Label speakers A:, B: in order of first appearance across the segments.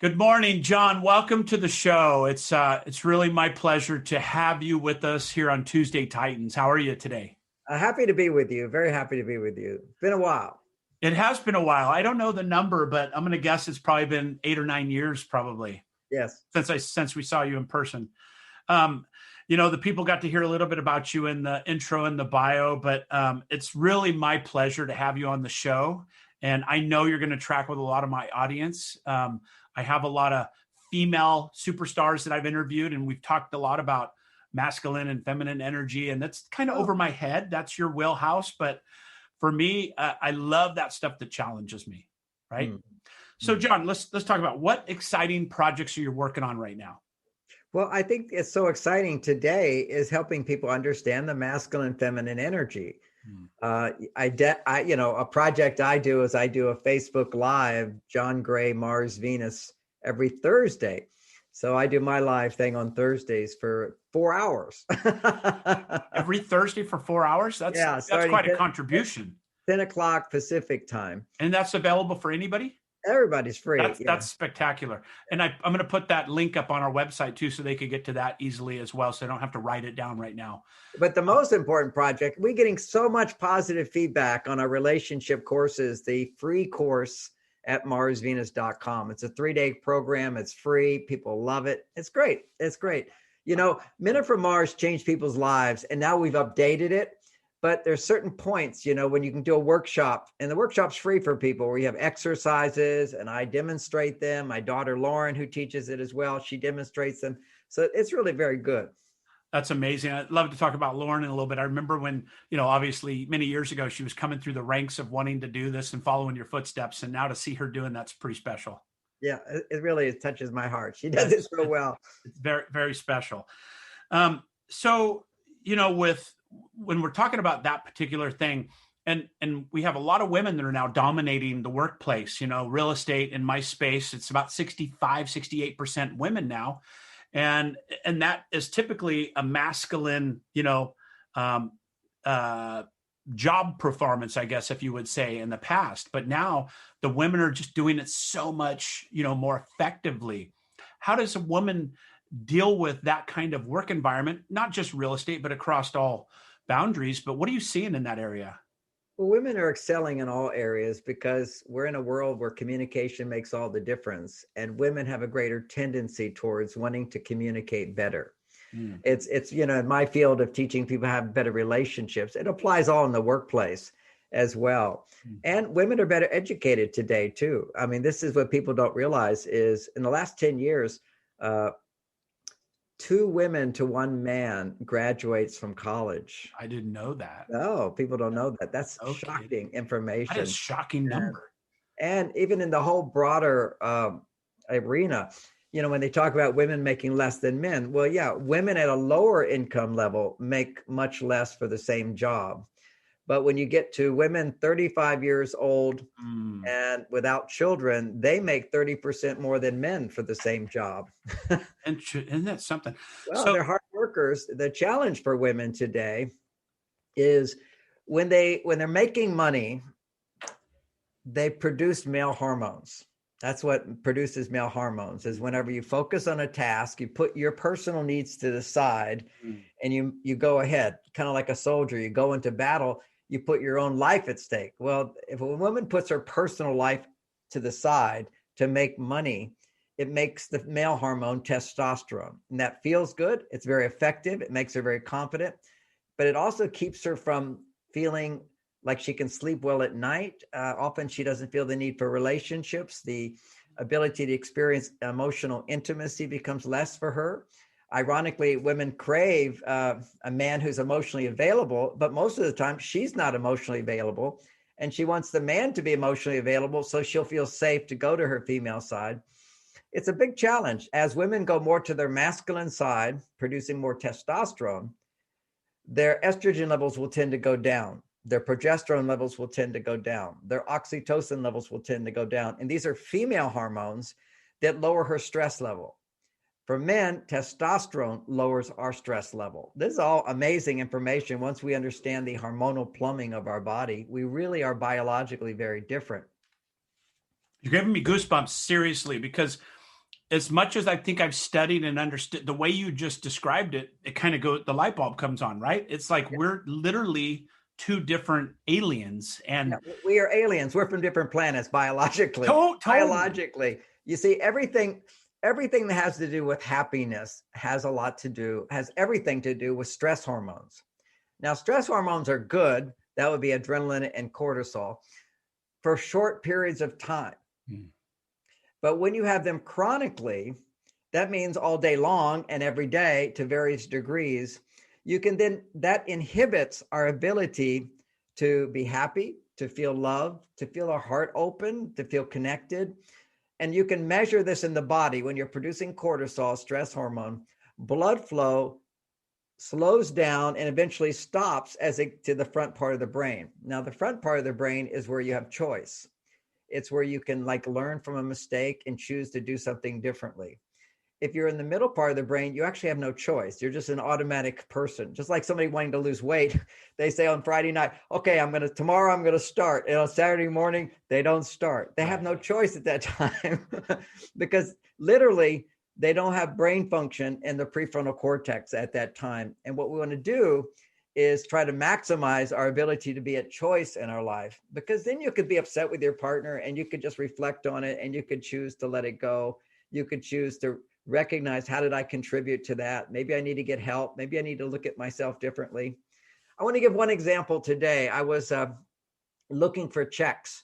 A: Good morning, John. Welcome to the show. It's really my pleasure to have you with us here on Tuesday Titans. How are you today?
B: Happy to be with you. Very happy to be with you. Been a while.
A: It has been a while. I don't know the number, but I'm going to guess it's probably been 8 or 9 years, probably
B: Yes.
A: since we saw you in person. Um, the people got to hear a little bit about you in the intro and the bio, but it's really my pleasure to have you on the show. And I know you're going to track with a lot of my audience. I have a lot of female superstars that I've interviewed, and we've talked a lot about masculine and feminine energy, and that's kind of over my head. That's your wheelhouse. But for me, I love that stuff that challenges me. Right. So, John, let's talk about what exciting projects are you working on right now?
B: Well, I think it's so exciting today is helping people understand the masculine and feminine energy. A project I do is I do a Facebook Live, John Gray, Mars, Venus, every Thursday. So I do my live thing on Thursdays for 4 hours.
A: Every Thursday for 4 hours? That's quite a contribution.
B: 10 o'clock Pacific time.
A: And that's available for anybody?
B: Everybody's free.
A: That's spectacular. And I'm going to put that link up on our website too, so they could get to that easily as well. So I don't have to write it down right now.
B: But the most important project, we're getting so much positive feedback on our relationship courses, the free course at marsvenus.com. It's a 3-day program. It's free. People love it. It's great. It's great. Minute from Mars changed people's lives, and now we've updated it. But there's certain points, when you can do a workshop, and the workshop's free for people, where you have exercises and I demonstrate them. My daughter, Lauren, who teaches it as well, she demonstrates them. So it's really very good.
A: That's amazing. I'd love to talk about Lauren in a little bit. I remember when, obviously many years ago, she was coming through the ranks of wanting to do this and following your footsteps. And now to see her doing that's pretty special.
B: Yeah, it really touches my heart. She does it so well.
A: It's very, very special. When we're talking about that particular thing, and we have a lot of women that are now dominating the workplace, real estate in my space, it's about 68% women now. And that is typically a masculine, job performance, I guess, if you would say, in the past. But now the women are just doing it so much, more effectively. How does a woman deal with that kind of work environment, not just real estate, but across all boundaries? But what are you seeing in that area?
B: Well, women are excelling in all areas because we're in a world where communication makes all the difference, and women have a greater tendency towards wanting to communicate better. It's in my field of teaching people how to have better relationships, it applies all in the workplace as well. And women are better educated today too. I mean, this is what people don't realize is in the last 10 years, 2 women to 1 man graduates from college.
A: I didn't know that.
B: No, people don't know that. That's shocking information.
A: That is a shocking number.
B: And even in the whole broader arena, when they talk about women making less than men, well, yeah, women at a lower income level make much less for the same job. But when you get to women 35 years old and without children, they make 30% more than men for the same job.
A: And isn't that something?
B: Well, they're hard workers. The challenge for women today is when they're making money, they produce male hormones. That's what produces male hormones, is whenever you focus on a task, you put your personal needs to the side and you go ahead, kind of like a soldier. You go into battle, you put your own life at stake. Well, if a woman puts her personal life to the side to make money, it makes the male hormone testosterone. And that feels good. It's very effective. It makes her very confident, but it also keeps her from feeling like she can sleep well at night. Often she doesn't feel the need for relationships. The ability to experience emotional intimacy becomes less for her. Ironically, women crave a man who's emotionally available, but most of the time she's not emotionally available. And she wants the man to be emotionally available so she'll feel safe to go to her female side. It's a big challenge. As women go more to their masculine side, producing more testosterone, their estrogen levels will tend to go down. Their progesterone levels will tend to go down. Their oxytocin levels will tend to go down. And these are female hormones that lower her stress level. For men, testosterone lowers our stress level. This is all amazing information. Once we understand the hormonal plumbing of our body, we really are biologically very different.
A: You're giving me goosebumps, seriously, because as much as I think I've studied and understood the way you just described it, it kind of the light bulb comes on, right? It's like we're literally two different aliens.
B: Yeah,
A: And
B: we are aliens. We're from different planets biologically.
A: totally.
B: Biologically, you see, everything that has to do with happiness has everything to do with stress hormones. Now, stress hormones are good. That would be adrenaline and cortisol for short periods of time.
A: Hmm.
B: But when you have them chronically, that means all day long and every day to various degrees, that inhibits our ability to be happy, to feel loved, to feel our heart open, to feel connected. And you can measure this in the body when you're producing cortisol, stress hormone, blood flow slows down and eventually stops to the front part of the brain. Now, the front part of the brain is where you have choice. It's where you can learn from a mistake and choose to do something differently. If you're in the middle part of the brain, you actually have no choice. You're just an automatic person, just like somebody wanting to lose weight. They say on Friday night, okay, tomorrow I'm going to start. And on Saturday morning, they don't start. They have no choice at that time because literally they don't have brain function in the prefrontal cortex at that time. And what we want to do is try to maximize our ability to be at choice in our life, because then you could be upset with your partner and you could just reflect on it and you could choose to let it go. You could choose to recognize, how did I contribute to that? Maybe I need to get help. Maybe I need to look at myself differently. I want to give one example today. I was looking for checks,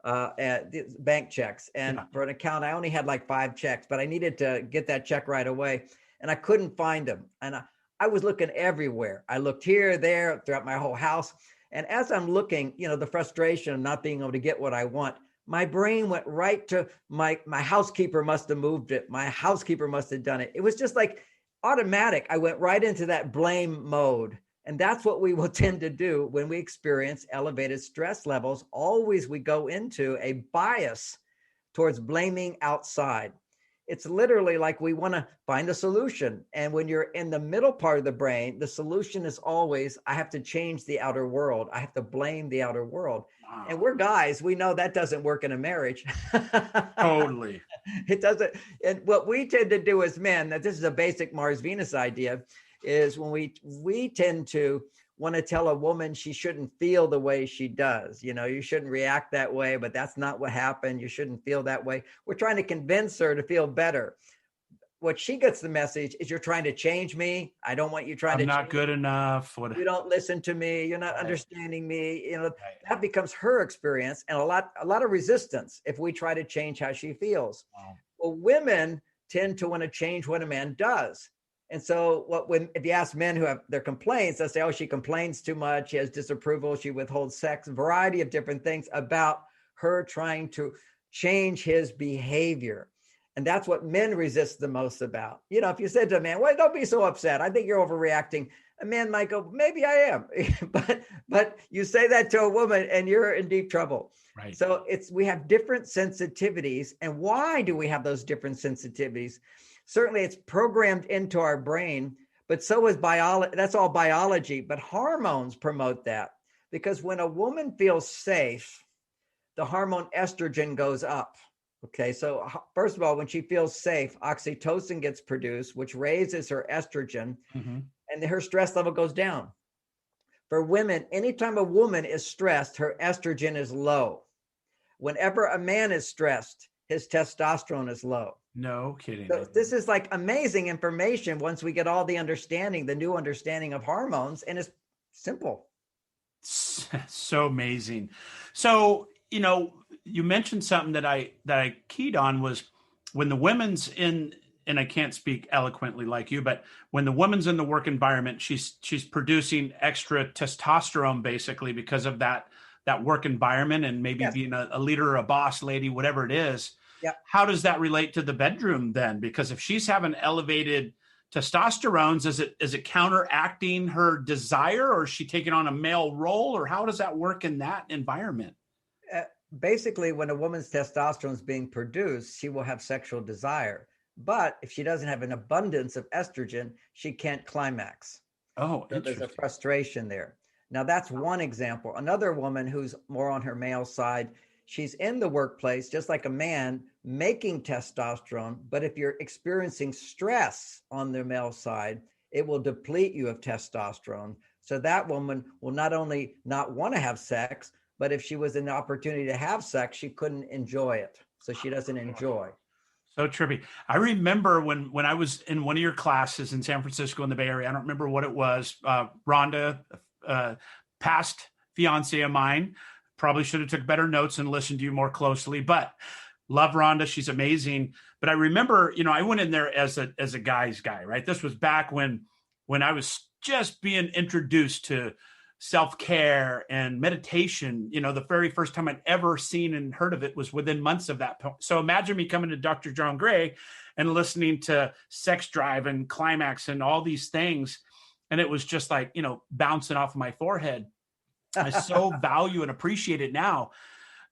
B: bank checks. And for an account, I only had 5 checks, but I needed to get that check right away. And I couldn't find them. And I was looking everywhere. I looked here, there, throughout my whole house. And as I'm looking, the frustration of not being able to get what I want, my brain went right to my housekeeper must have moved it. My housekeeper must have done it. It was just automatic. I went right into that blame mode. And that's what we will tend to do when we experience elevated stress levels. Always we go into a bias towards blaming outside. It's literally like we want to find a solution. And when you're in the middle part of the brain, the solution is always, I have to change the outer world. I have to blame the outer world. Wow. And we're guys, we know that doesn't work in a marriage.
A: Totally.
B: It doesn't. And what we tend to do as men, that this is a basic Mars-Venus idea, is when we tend to want to tell a woman she shouldn't feel the way she does. You shouldn't react that way, but that's not what happened. You shouldn't feel that way. We're trying to convince her to feel better. What she gets the message is, you're trying to change me. I don't want you trying to change me.
A: I'm not good enough.
B: You don't listen to me. You're not understanding me. That becomes her experience, and a lot of resistance if we try to change how she feels. Wow. Well, women tend to want to change what a man does. And so if you ask men who have their complaints, they'll say, oh, she complains too much. She has disapproval. She withholds sex, a variety of different things about her trying to change his behavior. And that's what men resist the most about. If you said to a man, well, don't be so upset, I think you're overreacting, a man might go, maybe I am. but you say that to a woman and you're in deep trouble. Right. So we have different sensitivities. And why do we have those different sensitivities? Certainly it's programmed into our brain, but so is biology. That's all biology, but hormones promote that, because when a woman feels safe, the hormone estrogen goes up. Okay. So first of all, when she feels safe, oxytocin gets produced, which raises her estrogen, and her stress level goes down. For women, anytime a woman is stressed, her estrogen is low. Whenever a man is stressed, his testosterone is low.
A: No kidding.
B: So this is amazing information once we get all the new understanding of hormones, and it's simple.
A: So amazing. So, you mentioned something that I keyed on was when the women's in, and I can't speak eloquently like you, but when the woman's in the work environment, she's producing extra testosterone basically because of that work environment, and maybe being a leader or a boss lady, whatever it is.
B: Yep.
A: How does that relate to the bedroom then? Because if she's having elevated testosterones, is it counteracting her desire, or is she taking on a male role, or how does that work in that environment?
B: Basically, when a woman's testosterone is being produced, she will have sexual desire. But if she doesn't have an abundance of estrogen, she can't climax.
A: Oh,
B: so there's a frustration there. Now, that's one example. Another woman who's more on her male side, she's in the workplace, just like a man, making testosterone. But if you're experiencing stress on the male side, it will deplete you of testosterone. So that woman will not only not want to have sex, but if she was an opportunity to have sex, she couldn't enjoy it. So she doesn't enjoy.
A: So trippy. I remember when I was in one of your classes in San Francisco in the Bay Area. I don't remember what it was. Rhonda, past fiance of mine, probably should have took better notes and listened to you more closely. But love Rhonda, she's amazing. But I remember, I went in there as a guy's guy, right? This was back when I was just being introduced to self-care and meditation. The very first time I'd ever seen and heard of it was within months of that point. So imagine me coming to Dr. John Gray and listening to Sex Drive and Climax and all these things. And it was just like, bouncing off my forehead. I so value and appreciate it now.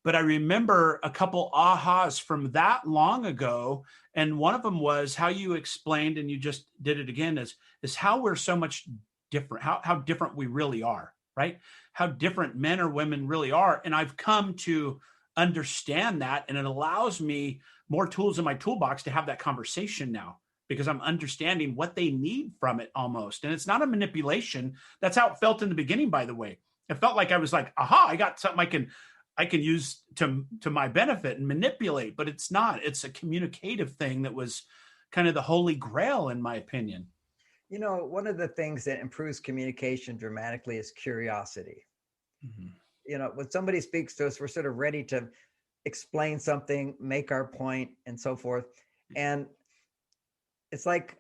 A: But I remember a couple ahas from that long ago. And one of them was how you explained, and you just did it again, is how we're so much different, how different we really are, right? How different men or women really are. And I've come to understand that, and it allows me more tools in my toolbox to have that conversation now, because I'm understanding what they need from it almost. And it's not a manipulation. That's how it felt in the beginning, by the way. It felt like I was like, aha, I got something I can use to my benefit and manipulate, but it's not. It's a communicative thing that was kind of the holy grail, in my opinion.
B: One of the things that improves communication dramatically is curiosity. Mm-hmm. When somebody speaks to us, we're sort of ready to explain something, make our point, and so forth. And it's like,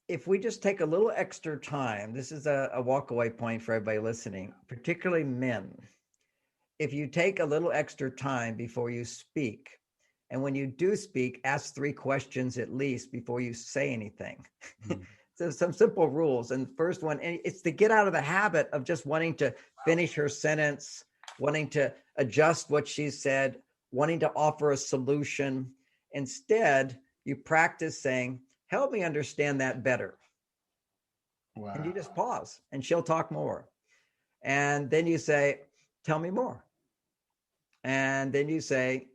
B: if we just take a little extra time, this is a walkaway point for everybody listening, particularly men. If you take a little extra time before you speak, and when you do speak, ask 3 questions at least before you say anything. Mm-hmm. So some simple rules. And the first one, and it's to get out of the habit of just wanting to finish her sentence, wanting to adjust what she said, wanting to offer a solution. Instead, you practice saying, help me understand that better. Wow. And you just pause, and she'll talk more. And then you say, tell me more. And then you say,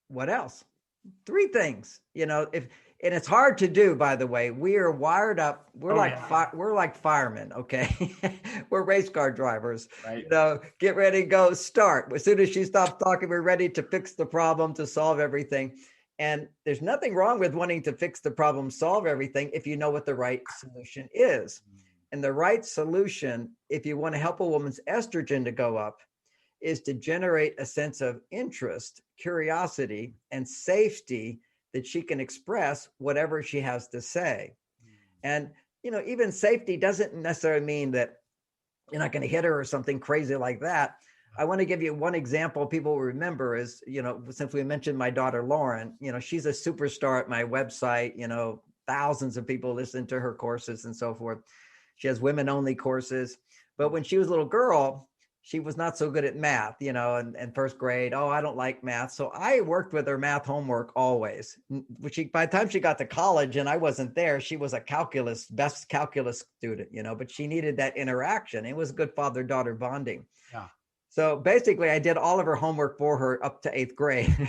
B: what else? 3 things, and it's hard to do, by the way. We are wired up. We're we're like firemen. Okay. We're race car drivers, right? Get ready, go, start. As soon as she stops talking, we're ready to fix the problem, to solve everything. And there's nothing wrong with wanting to fix the problem, solve everything, if you know what the right solution is. And the right solution, if you want to help a woman's estrogen to go up, is to generate a sense of interest, curiosity, and safety that she can express whatever she has to say. And, even safety doesn't necessarily mean that you're not going to hit her or something crazy like that. I want to give you one example people will remember is, since we mentioned my daughter, Lauren, she's a superstar at my website, thousands of people listen to her courses and so forth. She has women-only courses. But when she was a little girl, she was not so good at math, in first grade. Oh, I don't like math. So I worked with her math homework always. By the time she got to college and I wasn't there, she was a best calculus student, but she needed that interaction. It was good father-daughter bonding. Yeah. So basically I did all of her homework for her up to 8th grade,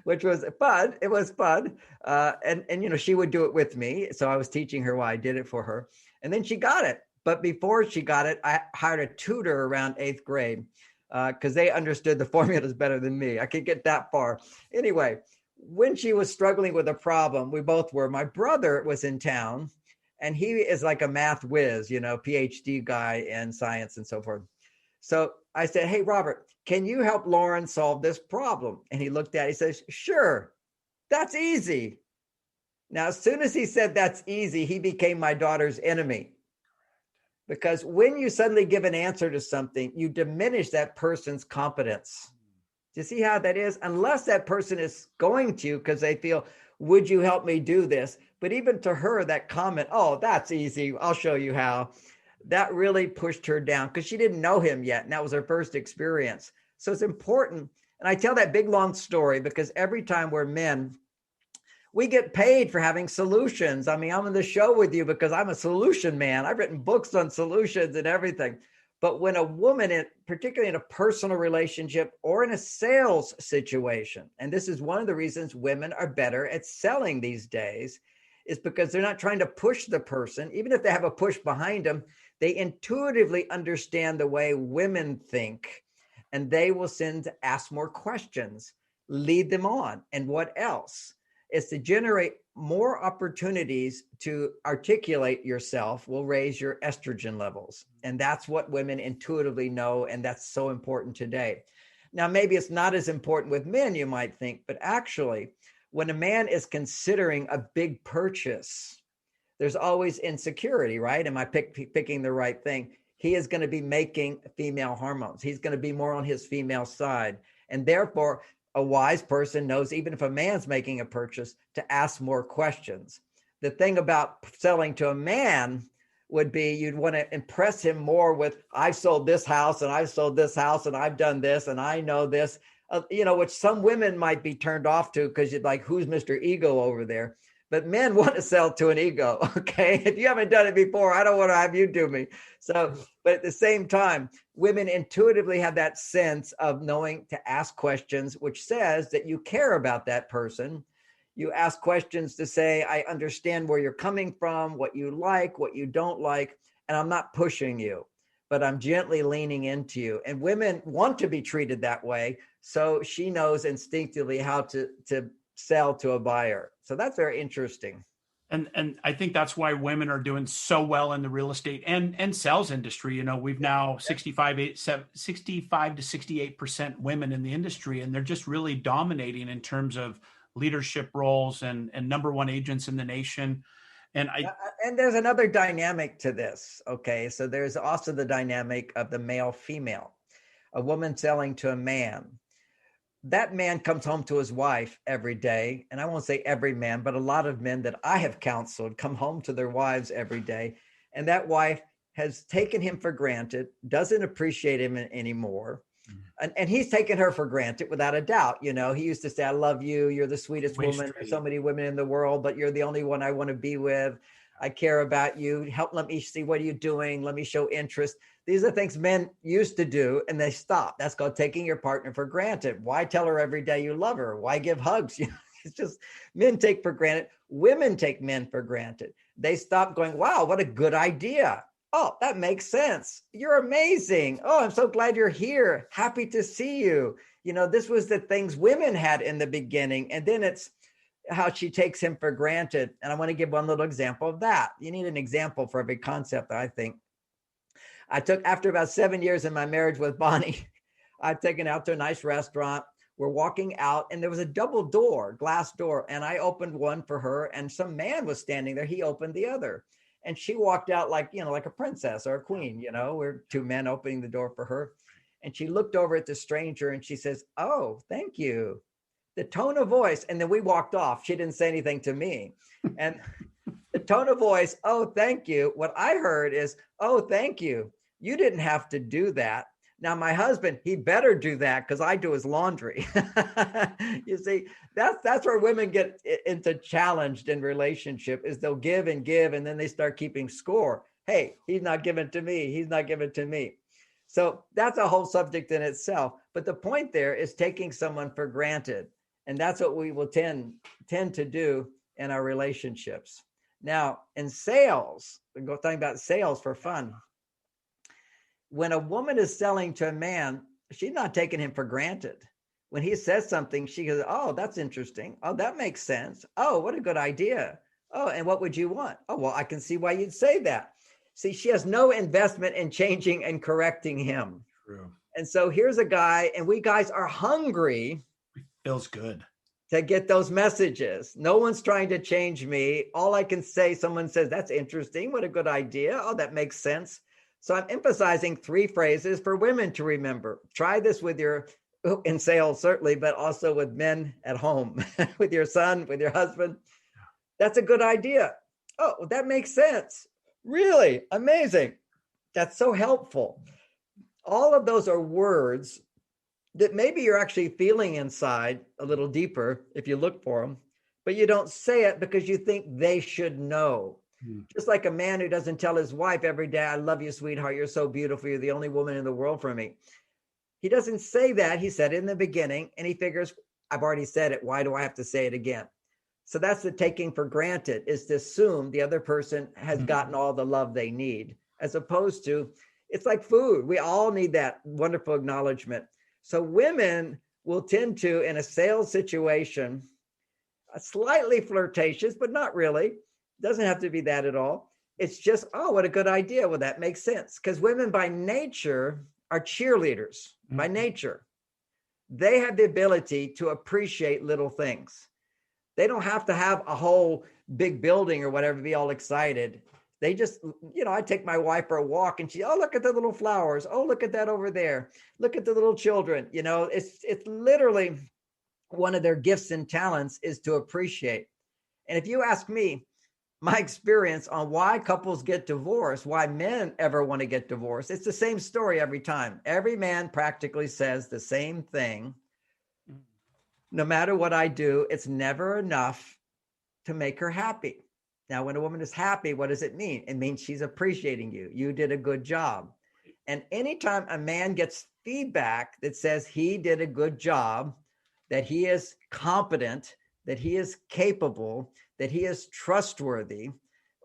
B: which was fun. It was fun. And she would do it with me. So I was teaching her while I did it for her. And then she got it. But before she got it, I hired a tutor around 8th grade because they understood the formulas better than me. I could get that far. Anyway, when she was struggling with a problem, we both were. My brother was in town, and he is like a math whiz, PhD guy in science and so forth. So I said, hey, Robert, can you help Lauren solve this problem? And he looked at it, he says, sure, that's easy. Now, as soon as he said that's easy, he became my daughter's enemy. Because when you suddenly give an answer to something, you diminish that person's competence. Do you see how that is? Unless that person is going to, because they feel, would you help me do this? But even to her, that comment, oh, that's easy, I'll show you how. That really pushed her down because she didn't know him yet. And that was her first experience. So it's important. And I tell that big, long story because every time we're men, we get paid for having solutions. I mean, I'm on the show with you because I'm a solution man. I've written books on solutions and everything. But when a woman, particularly in a personal relationship or in a sales situation, and this is one of the reasons women are better at selling these days, is because they're not trying to push the person. Even if they have a push behind them, they intuitively understand the way women think, and they will tend to ask more questions, lead them on. And what else? Is to generate more opportunities to articulate yourself will raise your estrogen levels. And that's what women intuitively know. And that's so important today. Now, maybe it's not as important with men, you might think, but actually, when a man is considering a big purchase, there's always insecurity, right? Am I picking the right thing? He is going to be making female hormones. He's going to be more on his female side. And therefore, a wise person knows, even if a man's making a purchase, to ask more questions. The thing about selling to a man would be you'd want to impress him more with, I've sold this house and I've sold this house and I've done this and I know this, which some women might be turned off to because you're like, who's Mr. Ego over there? But men want to sell to an ego, okay? If you haven't done it before, I don't want to have you do me. So, but at the same time, women intuitively have that sense of knowing to ask questions, which says that you care about that person. You ask questions to say, I understand where you're coming from, what you like, what you don't like, and I'm not pushing you, but I'm gently leaning into you. And women want to be treated that way. So she knows instinctively how to sell to a buyer. So that's very interesting.
A: And I think that's why women are doing so well in the real estate and sales industry. We've now 65 to 68% women in the industry, and they're just really dominating in terms of leadership roles and number one agents in the nation. And
B: there's another dynamic to this. Okay. So there's also the dynamic of the male female, a woman selling to a man. That man comes home to his wife every day. And I won't say every man, but a lot of men that I have counseled come home to their wives every day. And that wife has taken him for granted, doesn't appreciate him anymore. And he's taken her for granted without a doubt. He used to say, I love you. You're the sweetest woman. There's so many women in the world, but you're the only one I want to be with. I care about you. Let me see, what are you doing? Let me show interest. These are things men used to do, and they stopped. That's called taking your partner for granted. Why tell her every day you love her? Why give hugs? It's just men take for granted. Women take men for granted. They stop going, wow, what a good idea. Oh, that makes sense. You're amazing. Oh, I'm so glad you're here. Happy to see you. This was the things women had in the beginning. And then it's how she takes him for granted. And I want to give one little example of that. You need an example for every concept, I think. After about 7 years in my marriage with Bonnie, I'd taken out to a nice restaurant. We're walking out and there was a double door, glass door. And I opened one for her and some man was standing there. He opened the other. And she walked out like a princess or a queen, we're two men opening the door for her. And she looked over at the stranger and she says, oh, thank you. The tone of voice. And then we walked off. She didn't say anything to me. And the tone of voice, oh, thank you. What I heard is, oh, thank you. You didn't have to do that. Now, my husband, he better do that because I do his laundry. You see, that's where women get into challenged in relationship is they'll give, and then they start keeping score. Hey, he's not giving to me. He's not giving to me. So that's a whole subject in itself. But the point there is taking someone for granted. And that's what we will tend to do in our relationships. Now, in sales, we're talking about sales for fun. When a woman is selling to a man, she's not taking him for granted. When he says something, she goes, oh, that's interesting. Oh, that makes sense. Oh, what a good idea. Oh, and what would you want? Oh, well, I can see why you'd say that. See, she has no investment in changing and correcting him.
A: True.
B: And so here's a guy, and we guys are hungry.
A: Feels good
B: to get those messages. No one's trying to change me. All I can say, someone says, that's interesting. What a good idea. Oh, that makes sense. So I'm emphasizing 3 phrases for women to remember. Try this with in sales, certainly, but also with men at home, with your son, with your husband. That's a good idea. Oh, that makes sense. Really amazing. That's so helpful. All of those are words that maybe you're actually feeling inside a little deeper if you look for them, but you don't say it because you think they should know. Just like a man who doesn't tell his wife every day, I love you, sweetheart. You're so beautiful. You're the only woman in the world for me. He doesn't say that. He said it in the beginning, and he figures, I've already said it. Why do I have to say it again? So that's the taking for granted, is to assume the other person has gotten all the love they need, as opposed to, it's like food. We all need that wonderful acknowledgement. So women will tend to, in a sales situation, slightly flirtatious, but not really. Doesn't have to be that at all. It's just, oh, what a good idea. Well, that makes sense. Because women by nature are cheerleaders. By nature, they have the ability to appreciate little things. They don't have to have a whole big building or whatever to be all excited. They just, I take my wife for a walk and she, oh, look at the little flowers. Oh, look at that over there. Look at the little children. It's literally one of their gifts and talents is to appreciate. And if you ask me, my experience on why couples get divorced, why men ever want to get divorced, it's the same story every time. Every man practically says the same thing. No matter what I do, it's never enough to make her happy. Now, when a woman is happy, what does it mean? It means she's appreciating you. You did a good job. And anytime a man gets feedback that says he did a good job, that he is competent, that he is capable, that he is trustworthy,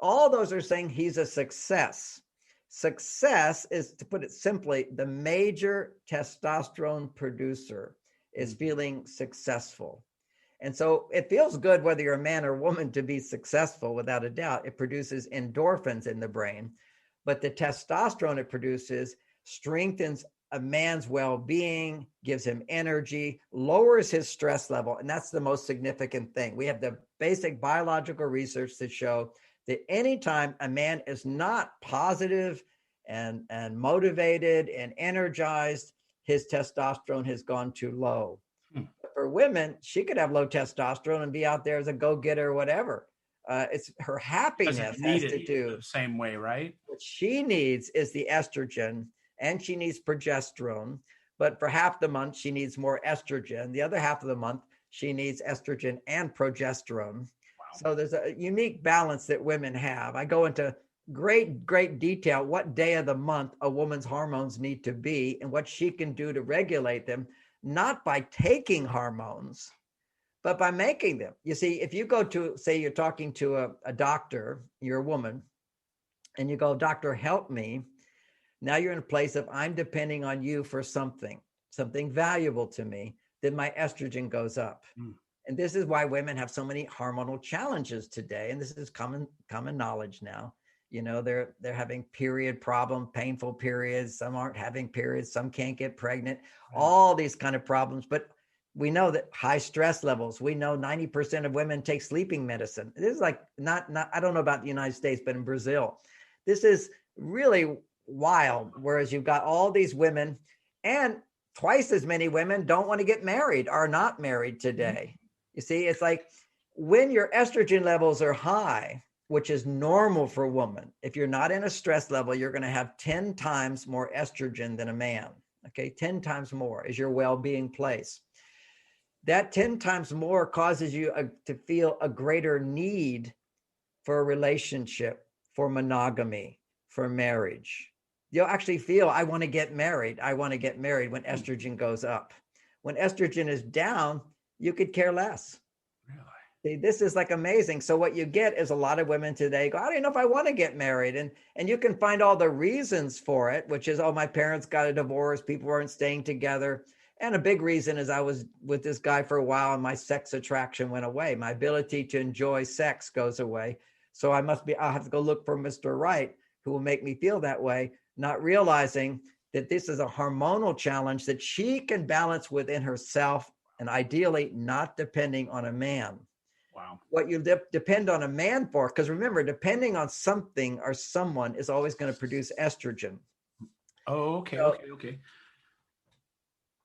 B: all those are saying he's a success. Success is, to put it simply, the major testosterone producer is feeling successful. And so it feels good whether you're a man or woman to be successful, without a doubt. It produces endorphins in the brain, but the testosterone it produces strengthens a man's well-being, gives him energy, lowers his stress level. And that's the most significant thing. We have the basic biological research that show that anytime a man is not positive and motivated and energized, his testosterone has gone too low. For women, she could have low testosterone and be out there as a go-getter or whatever. It's her happiness has to do
A: the same way, right?
B: What she needs is the estrogen, and she needs progesterone. But for half the month, she needs more estrogen. The other half of the month, she needs estrogen and progesterone. Wow. So there's a unique balance that women have. I go into great detail what day of the month a woman's hormones need to be and what she can do to regulate them, not by taking hormones, but by making them. You see, if you go to, say you're talking to a doctor, you're a woman, and you go, doctor, help me. Now you're in a place of, I'm depending on you for something valuable to me, then my estrogen goes up. And this is why women have so many hormonal challenges today. And this is common knowledge now. They're having period problem, painful periods. Some aren't having periods. Some can't get pregnant, all these kind of problems. But we know that high stress levels, we know 90% of women take sleeping medicine. This is like not, I don't know about the United States, but in Brazil, this is really wild. Whereas you've got all these women, and twice as many women don't want to get married, are not married today. You see, it's like when your estrogen levels are high, which is normal for a woman, if you're not in a stress level, you're going to have 10 times more estrogen than a man. Okay, 10 times more is your well-being place. That 10 times more causes you to feel a greater need for a relationship, for monogamy, for marriage. You'll actually feel, I want to get married. I want to get married when estrogen goes up. When estrogen is down, you could care less. Really? See, this is like amazing. So what you get is a lot of women today go, I don't know if I want to get married. And you can find all the reasons for it, which is, oh, my parents got a divorce. People weren't staying together. And a big reason is I was with this guy for a while and my sex attraction went away. My ability to enjoy sex goes away. So I'll have to go look for Mr. Right, who will make me feel that way, not realizing that this is a hormonal challenge that she can balance within herself, and ideally not depending on a man.
A: Wow.
B: What you depend on a man for, because remember, depending on something or someone is always going to produce estrogen.
A: Oh, okay, okay.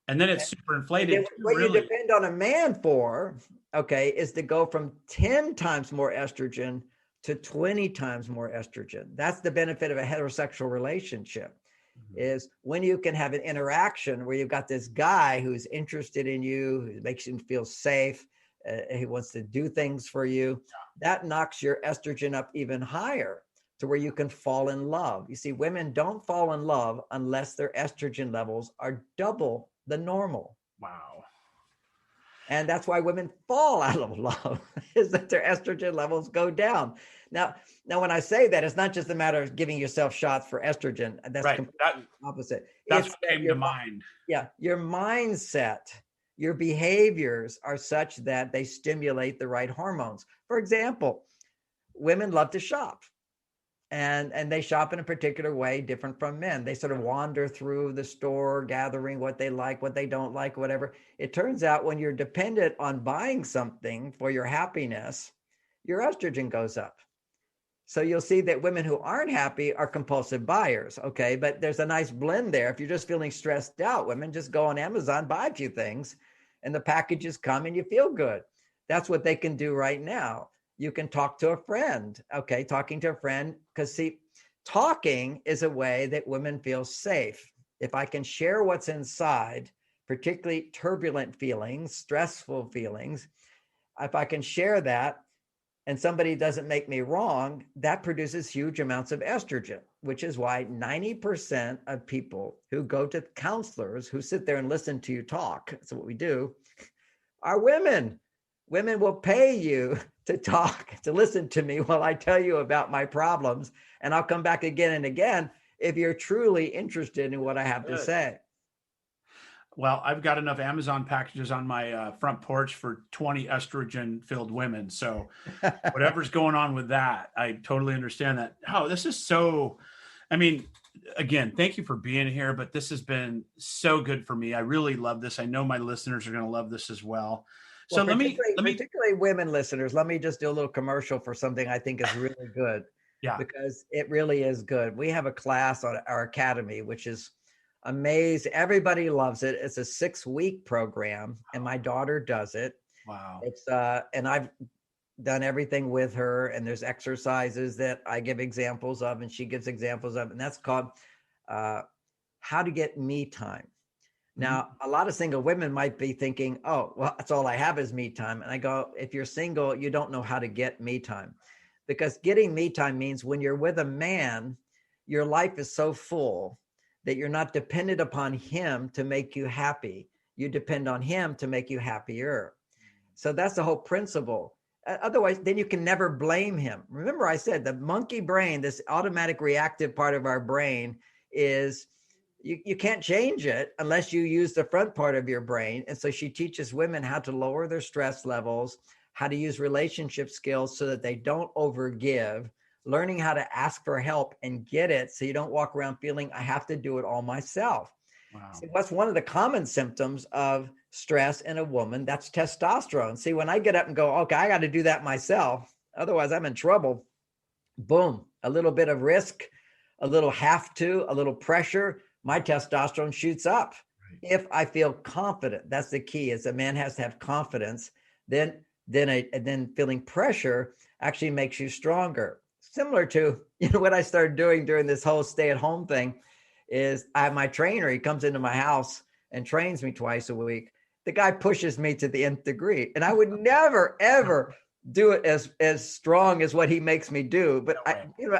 A: And then it's super inflated.
B: What you depend on a man for, okay, is to go from 10 times more estrogen to 20 times more estrogen. That's the benefit of a heterosexual relationship, is when you can have an interaction where you've got this guy who's interested in you, who makes you feel safe, He wants to do things for you. That knocks your estrogen up even higher to where you can fall in love. You see, women don't fall in love unless their estrogen levels are double the normal.
A: Wow.
B: And that's why women fall out of love, is that their estrogen levels go down. Now, when I say that, it's not just a matter of giving yourself shots for estrogen. That's
A: right.
B: completely opposite.
A: That's what came to mind.
B: Yeah. Your mindset, your behaviors are such that they stimulate the right hormones. For example, women love to shop. And they shop in a particular way, different from men. They sort of wander through the store, gathering what they like, what they don't like, whatever. It turns out when you're dependent on buying something for your happiness, your estrogen goes up. So you'll see that women who aren't happy are compulsive buyers. Okay. But there's a nice blend there. If you're just feeling stressed out, women just go on Amazon, buy a few things, and the packages come and you feel good. That's what they can do right now. You can talk to a friend. Okay. Talking to a friend, because see, talking is a way that women feel safe. If I can share what's inside, particularly turbulent feelings, stressful feelings, if I can share that and somebody doesn't make me wrong, that produces huge amounts of estrogen, which is why 90% of people who go to counselors who sit there and listen to you talk, that's what we do, are women. Women will pay you to talk, to listen to me while I tell you about my problems. And I'll come back again and again if you're truly interested in what I have to say.
A: Well, I've got enough Amazon packages on my front porch for 20 estrogen-filled women. So whatever's going on with that, I totally understand that. Oh, this is so, I mean, again, thank you for being here, but this has been so good for me. I really love this. I know my listeners are going to love this as well. So
B: well,
A: let me
B: particularly women listeners, let me just do a little commercial for something I think is really good.
A: Yeah.
B: Because it really is good. We have a class on our academy, which is amazing. Everybody loves it. It's a 6-week program, and my daughter does it.
A: Wow.
B: It's and I've done everything with her, and there's exercises that I give examples of, and she gives examples of, and that's called How to Get Me Time. Now, a lot of single women might be thinking, oh, well, that's all I have is me time. And I go, if you're single, you don't know how to get me time. Because getting me time means when you're with a man, your life is so full that you're not dependent upon him to make you happy. You depend on him to make you happier. So that's the whole principle. Otherwise, then you can never blame him. Remember, I said the monkey brain, this automatic reactive part of our brain is, you can't change it unless you use the front part of your brain. And so she teaches women how to lower their stress levels, how to use relationship skills so that they don't overgive, learning how to ask for help and get it so you don't walk around feeling I have to do it all myself. Wow. See, what's one of the common symptoms of stress in a woman? That's testosterone. See, when I get up and go, okay, I got to do that myself, otherwise I'm in trouble. Boom, a little bit of risk, a little have to, a little pressure, my testosterone shoots up. Right. If I feel confident, that's the key, is a man has to have confidence. Then feeling pressure actually makes you stronger. Similar to, what I started doing during this whole stay-at-home thing is I have my trainer. He comes into my house and trains me twice a week. The guy pushes me to the nth degree, and I would never ever do it as strong as what he makes me do. But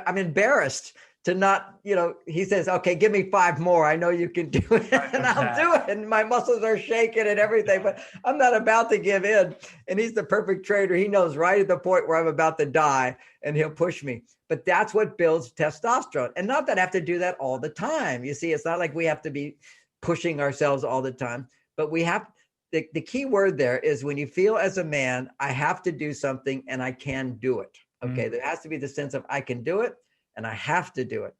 B: I'm embarrassed to not, he says, okay, give me 5 more. I know you can do it. And I'll do it. And my muscles are shaking and everything, but I'm not about to give in. And he's the perfect trainer. He knows right at the point where I'm about to die, and he'll push me. But that's what builds testosterone. And not that I have to do that all the time. You see, it's not like we have to be pushing ourselves all the time, but we have, the key word there is when you feel as a man, I have to do something and I can do it. Okay. There has to be the sense of I can do it and I have to do it.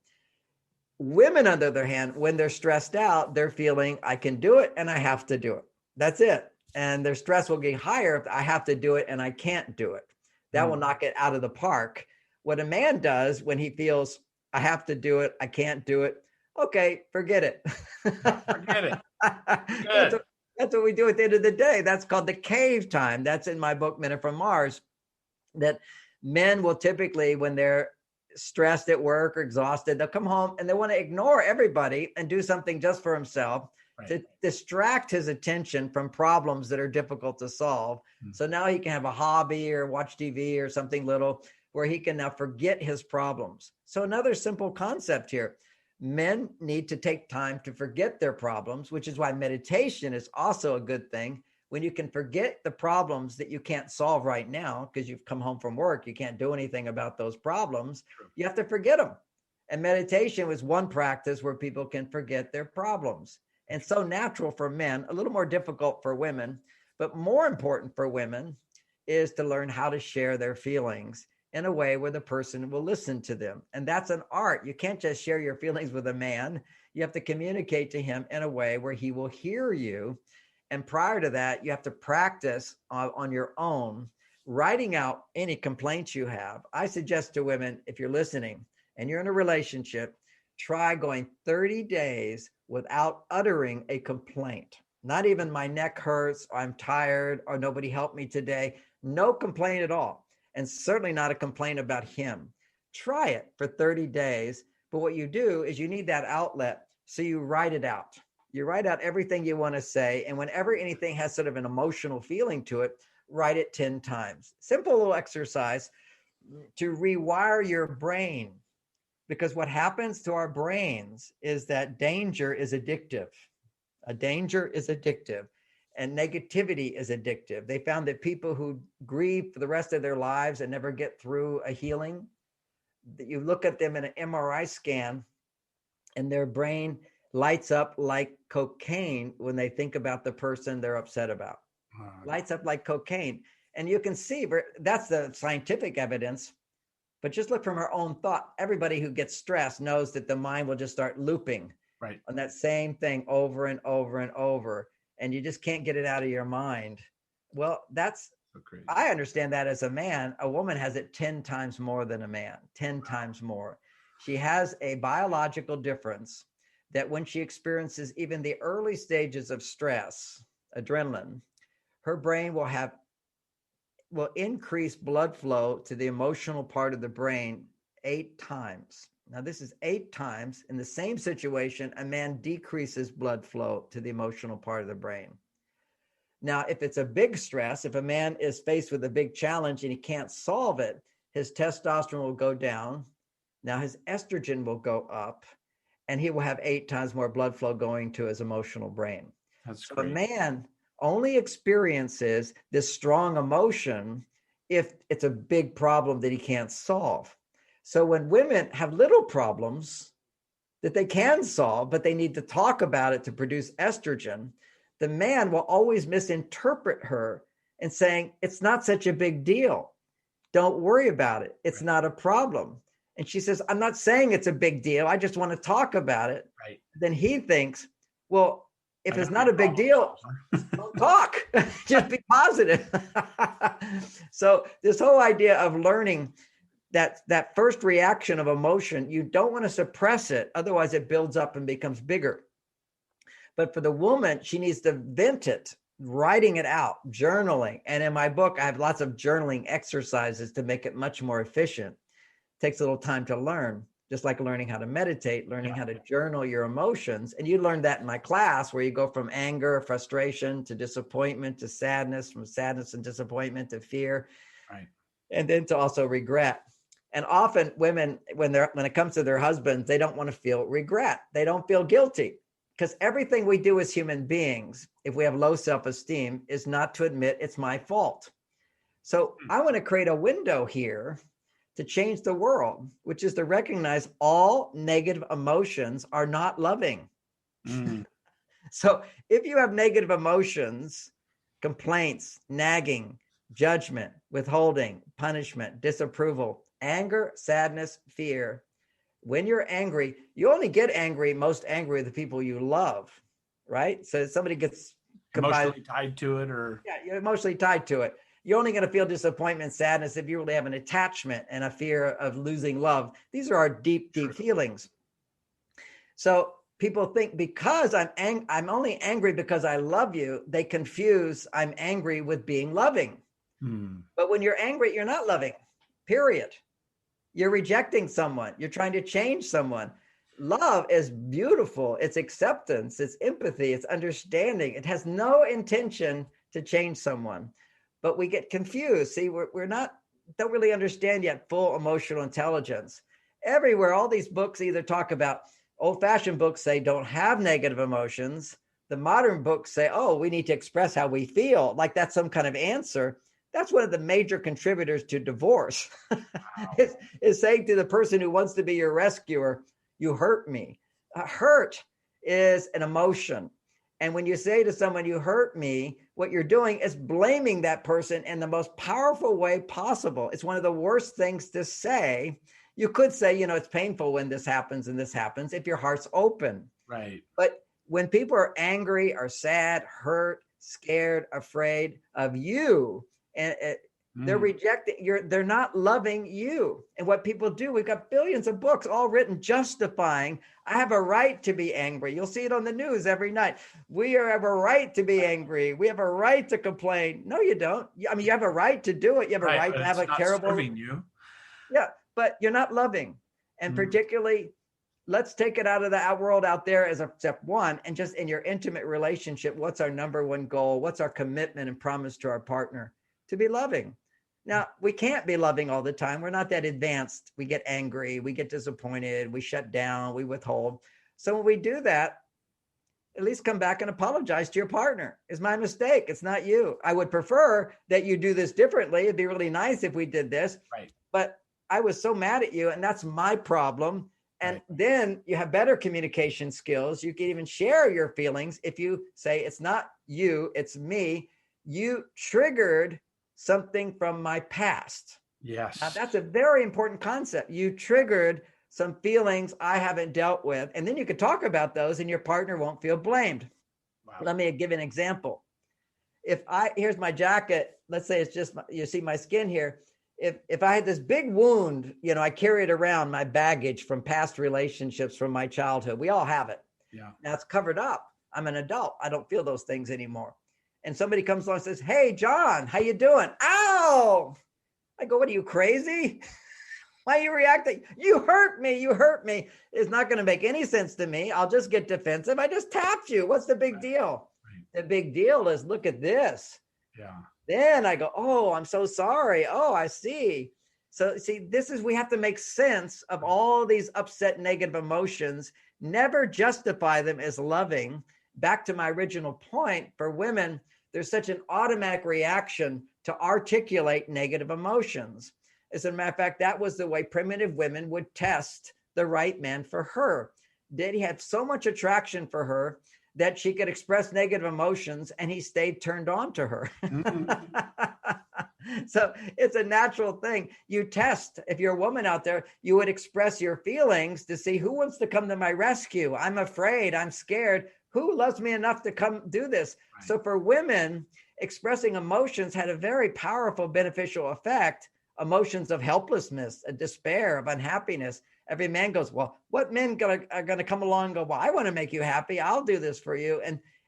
B: Women, on the other hand, when they're stressed out, they're feeling I can do it and I have to do it. That's it. And their stress will get higher if I have to do it and I can't do it. That will knock it out of the park. What a man does when he feels I have to do it, I can't do it. Okay, forget it.
A: Forget it.
B: That's what we do at the end of the day. That's called the cave time. That's in my book, Men Are From Mars, that men will typically, when they're stressed at work or exhausted, they'll come home and they want to ignore everybody and do something just for himself.
A: Right.
B: to distract his attention from problems that are difficult to solve. So now he can have a hobby or watch TV or something little where he can now forget his problems. So another simple concept here, men need to take time to forget their problems, which is why meditation is also a good thing. When you can forget the problems that you can't solve right now because you've come home from work, you can't do anything about those problems. True. You have to forget them. And meditation was one practice where people can forget their problems. And so natural for men, a little more difficult for women, but more important for women is to learn how to share their feelings in a way where the person will listen to them. And that's an art. You can't just share your feelings with a man. You have to communicate to him in a way where he will hear you. And prior to that, you have to practice on your own, writing out any complaints you have. I suggest to women, if you're listening and you're in a relationship, try going 30 days without uttering a complaint. Not even my neck hurts, or I'm tired, or nobody helped me today. No complaint at all. And certainly not a complaint about him. Try it for 30 days. But what you do is you need that outlet. So you write it out. You write out everything you want to say. And whenever anything has sort of an emotional feeling to it, write it 10 times. Simple little exercise to rewire your brain. Because what happens to our brains is that danger is addictive. A danger is addictive. And negativity is addictive. They found that people who grieve for the rest of their lives and never get through a healing, that you look at them in an MRI scan and their brain lights up like cocaine when they think about the person they're upset about. Lights up like cocaine. And you can see that's the scientific evidence, but just look from our own thought. Everybody who gets stressed knows that the mind will just start looping on that same thing over and over and over. And you just can't get it out of your mind. Well, that's, so crazy. I understand that as a man. A woman has it 10 times more than a man, 10 times more. She has a biological difference that when she experiences even the early stages of stress, adrenaline, her brain will increase blood flow to the emotional part of the brain 8 times. Now, this is 8 times. In the same situation, a man decreases blood flow to the emotional part of the brain. Now, if it's a big stress, if a man is faced with a big challenge and he can't solve it, his testosterone will go down. Now, his estrogen will go up, and he will have 8 times more blood flow going to his emotional brain.
A: That's
B: so
A: great.
B: A man only experiences this strong emotion if it's a big problem that he can't solve. So when women have little problems that they can solve, but they need to talk about it to produce estrogen, the man will always misinterpret her and saying, it's not such a big deal. Don't worry about it. It's not a problem. And she says, I'm not saying it's a big deal. I just want to talk about it.
A: Right.
B: Then he thinks, well, if it's not a big deal, don't talk. Just be positive. So this whole idea of learning that first reaction of emotion, you don't want to suppress it. Otherwise, it builds up and becomes bigger. But for the woman, she needs to vent it, writing it out, journaling. And in my book, I have lots of journaling exercises to make it much more efficient. It takes a little time to learn, just like learning how to meditate, learning how to journal your emotions. And you learned that in my class, where you go from anger, frustration, to disappointment, to sadness, from sadness and disappointment to fear, and then to also regret. And often women, when it comes to their husbands, they don't want to feel regret. They don't feel guilty, because everything we do as human beings, if we have low self-esteem, is not to admit it's my fault. So I want to create a window here to change the world, which is to recognize all negative emotions are not loving. So if you have negative emotions, complaints, nagging, judgment, withholding, punishment, disapproval, anger, sadness, fear, when you're angry, you only get most angry with the people you love, right? So somebody gets
A: emotionally tied to it, or
B: you're emotionally tied to it. You're only going to feel disappointment, sadness if you really have an attachment and a fear of losing love. These are our deep, deep feelings. So people think because I'm only angry because I love you, they confuse I'm angry with being loving. But when you're angry, you're not loving, period. You're rejecting someone. You're trying to change someone. Love is beautiful. It's acceptance, it's empathy, it's understanding. It has no intention to change someone. But we get confused. See, we're not, don't really understand yet full emotional intelligence. Everywhere, all these books either talk about, old-fashioned books say don't have negative emotions. The modern books say, oh, we need to express how we feel, like that's some kind of answer. That's one of the major contributors to divorce.
A: Wow.
B: is saying to the person who wants to be your rescuer, you hurt me. Hurt is an emotion. And when you say to someone, you hurt me, what you're doing is blaming that person in the most powerful way possible. It's one of the worst things to say. You could say, it's painful when this happens and this happens if your heart's open.
A: Right.
B: But when people are angry or sad, hurt, scared, afraid of you, and they're rejecting, they're not loving you. And what people do, we've got billions of books all written justifying, I have a right to be angry. You'll see it on the news every night. We have a right to be angry. We have a right to complain. No, you don't. I mean, you have a right to do it. You have a right to have a terrible.
A: Serving you.
B: Yeah, but you're not loving. And particularly, let's take it out of the world out there as a step one, and just in your intimate relationship, what's our number one goal? What's our commitment and promise to our partner? To be loving. Now, we can't be loving all the time. We're not that advanced. We get angry, we get disappointed, we shut down, we withhold. So when we do that, at least come back and apologize to your partner. It's my mistake. It's not you. I would prefer that you do this differently. It'd be really nice if we did this.
A: Right.
B: But I was so mad at you, and that's my problem. And then you have better communication skills. You can even share your feelings. If you say, it's not you, it's me, you triggered something from my past.
A: Yes.
B: Now, that's a very important concept. You triggered some feelings I haven't dealt with. And then you can talk about those and your partner won't feel blamed. Wow. Let me give an example. Here's my jacket. Let's say it's just, you see my skin here. If I had this big wound, I carry it around, my baggage from past relationships from my childhood. We all have it.
A: Yeah.
B: Now it's covered up. I'm an adult. I don't feel those things anymore. And somebody comes along and says, hey, John, how you doing? Ow! I go, what are you, crazy? Why are you reacting? You hurt me. You hurt me. It's not going to make any sense to me. I'll just get defensive. I just tapped you. What's the big deal? Right. The big deal is, look at this.
A: Yeah.
B: Then I go, oh, I'm so sorry. Oh, I see. So see, we have to make sense of all these upset, negative emotions, never justify them as loving. Back to my original point, for women, there's such an automatic reaction to articulate negative emotions. As a matter of fact, that was the way primitive women would test the right man for her. Did he have so much attraction for her that she could express negative emotions and he stayed turned on to her? So it's a natural thing. You test. If you're a woman out there, you would express your feelings to see who wants to come to my rescue. I'm afraid. I'm scared. Who loves me enough to come do this? Right. So for women, expressing emotions had a very powerful, beneficial effect. Emotions of helplessness, of despair, of unhappiness. Every man goes, well, what men are going to come along and go, well, I want to make you happy. I'll do this for you.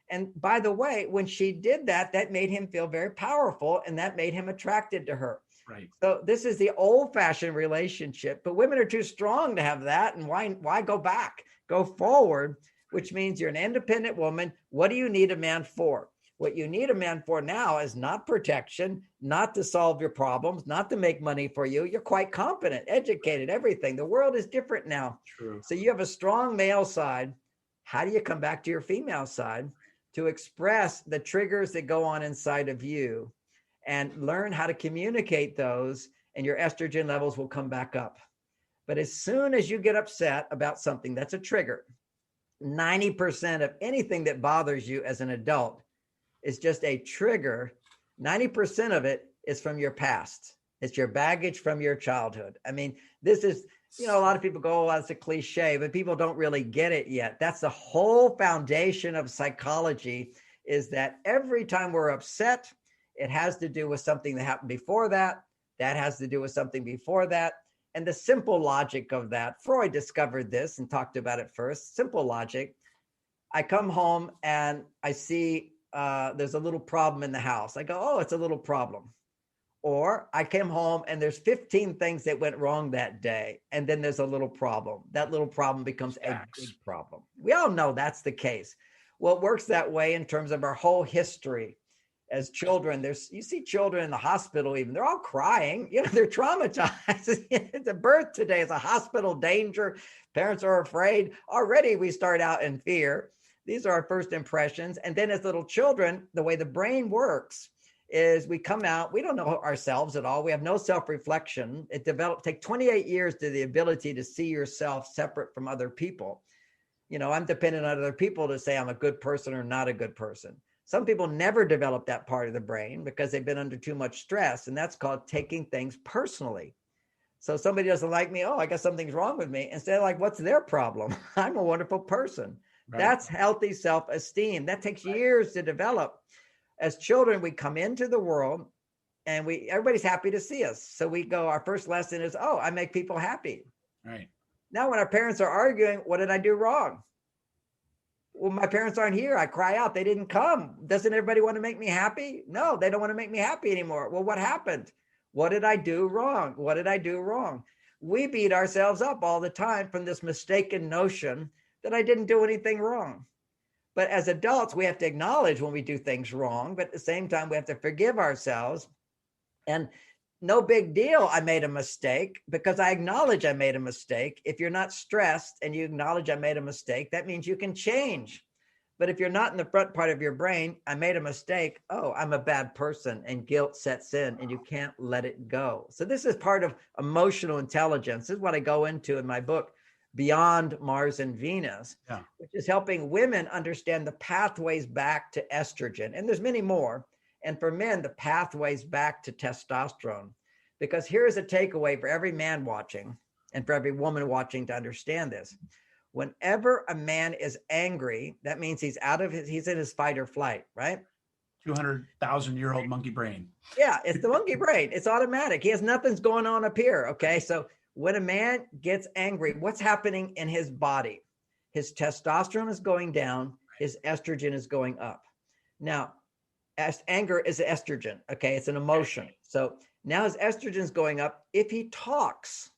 B: And by the way, when she did that, that made him feel very powerful, and that made him attracted to her.
A: Right.
B: So this is the old-fashioned relationship, but women are too strong to have that. And why go back? Go forward, which means you're an independent woman. What do you need a man for? What you need a man for now is not protection, not to solve your problems, not to make money for you. You're quite competent, educated, everything. The world is different now.
A: True.
B: So you have a strong male side. How do you come back to your female side to express the triggers that go on inside of you and learn how to communicate those, and your estrogen levels will come back up. But as soon as you get upset about something that's a trigger, 90% of anything that bothers you as an adult is just a trigger. 90% of it is from your past. It's your baggage from your childhood. I mean, this is, a lot of people go, oh, that's a cliche, but people don't really get it yet. That's the whole foundation of psychology, is that every time we're upset, it has to do with something that happened before that. That has to do with something before that. And the simple logic of that, Freud discovered this and talked about it first. Simple logic. I come home and I see there's a little problem in the house. I go, oh, it's a little problem. Or I came home and there's 15 things that went wrong that day. And then there's a little problem. That little problem becomes a big problem. We all know that's the case. Well, it works that way in terms of our whole history as children. You see children in the hospital, even they're all crying, they're traumatized. The birth today is a hospital danger. Parents are afraid. Already we start out in fear. These are our first impressions. And then as little children, the way the brain works is we come out, we don't know ourselves at all. We have no self-reflection. It take 28 years to the ability to see yourself separate from other people. I'm dependent on other people to say I'm a good person or not a good person. Some people never develop that part of the brain because they've been under too much stress, and that's called taking things personally. So somebody doesn't like me. Oh, I guess something's wrong with me. Instead of like, what's their problem? I'm a wonderful person. Right. That's healthy self-esteem. That takes years to develop. As children, we come into the world and everybody's happy to see us. So we go, our first lesson is, oh, I make people happy.
A: Right.
B: Now, when our parents are arguing, what did I do wrong? Well, my parents aren't here. I cry out. They didn't come. Doesn't everybody want to make me happy? No, they don't want to make me happy anymore. Well, what happened? What did I do wrong? What did I do wrong? We beat ourselves up all the time from this mistaken notion that I didn't do anything wrong. But as adults, we have to acknowledge when we do things wrong, but at the same time, we have to forgive ourselves. And no big deal, I made a mistake, because I acknowledge I made a mistake. If you're not stressed and you acknowledge I made a mistake, that means you can change. But if you're not in the front part of your brain, I made a mistake, oh, I'm a bad person, and guilt sets in and you can't let it go. So this is part of emotional intelligence. This is what I go into in my book, Beyond Mars and Venus, which is helping women understand the pathways back to estrogen. And there's many more. And for men, the pathways back to testosterone. Because here's a takeaway for every man watching and for every woman watching to understand this. Whenever a man is angry, that means he's in his fight or flight, right?
A: 200,000-year-old monkey brain.
B: Yeah, it's the monkey brain. It's automatic. He has nothing's going on up here. Okay, so when a man gets angry, what's happening in his body? His testosterone is going down. His estrogen is going up. Now, anger is estrogen. Okay, it's an emotion. So now his estrogen is going up. If he talks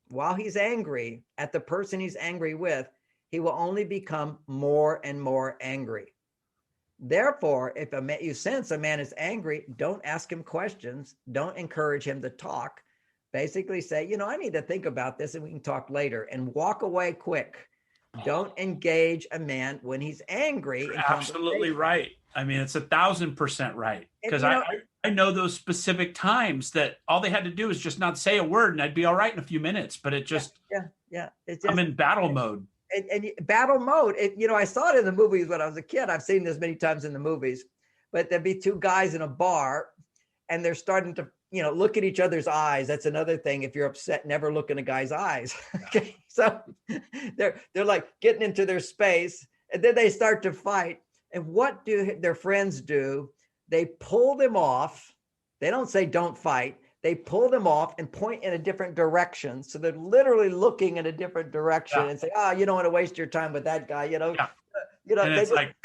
B: while he's angry at the person he's angry with, he will only become more and more angry. Therefore, if you sense a man is angry, don't ask him questions. Don't encourage him to talk. Basically say, I need to think about this and we can talk later, and walk away quick. Don't engage a man when he's angry.
A: You're absolutely right. I mean, it's 1,000% right. Because I know those specific times that all they had to do is just not say a word and I'd be all right in a few minutes. But it just, I'm in battle mode.
B: And battle mode. I saw it in the movies when I was a kid. I've seen this many times in the movies. But there'd be two guys in a bar and they're starting to, look at each other's eyes. That's another thing. If you're upset, never look in a guy's eyes. Okay. So they're like getting into their space, and then they start to fight. And what do their friends do? They pull them off. They don't say don't fight. They pull them off and point in a different direction. So they're literally looking in a different direction and say, you don't want to waste your time with that guy.
A: And it's like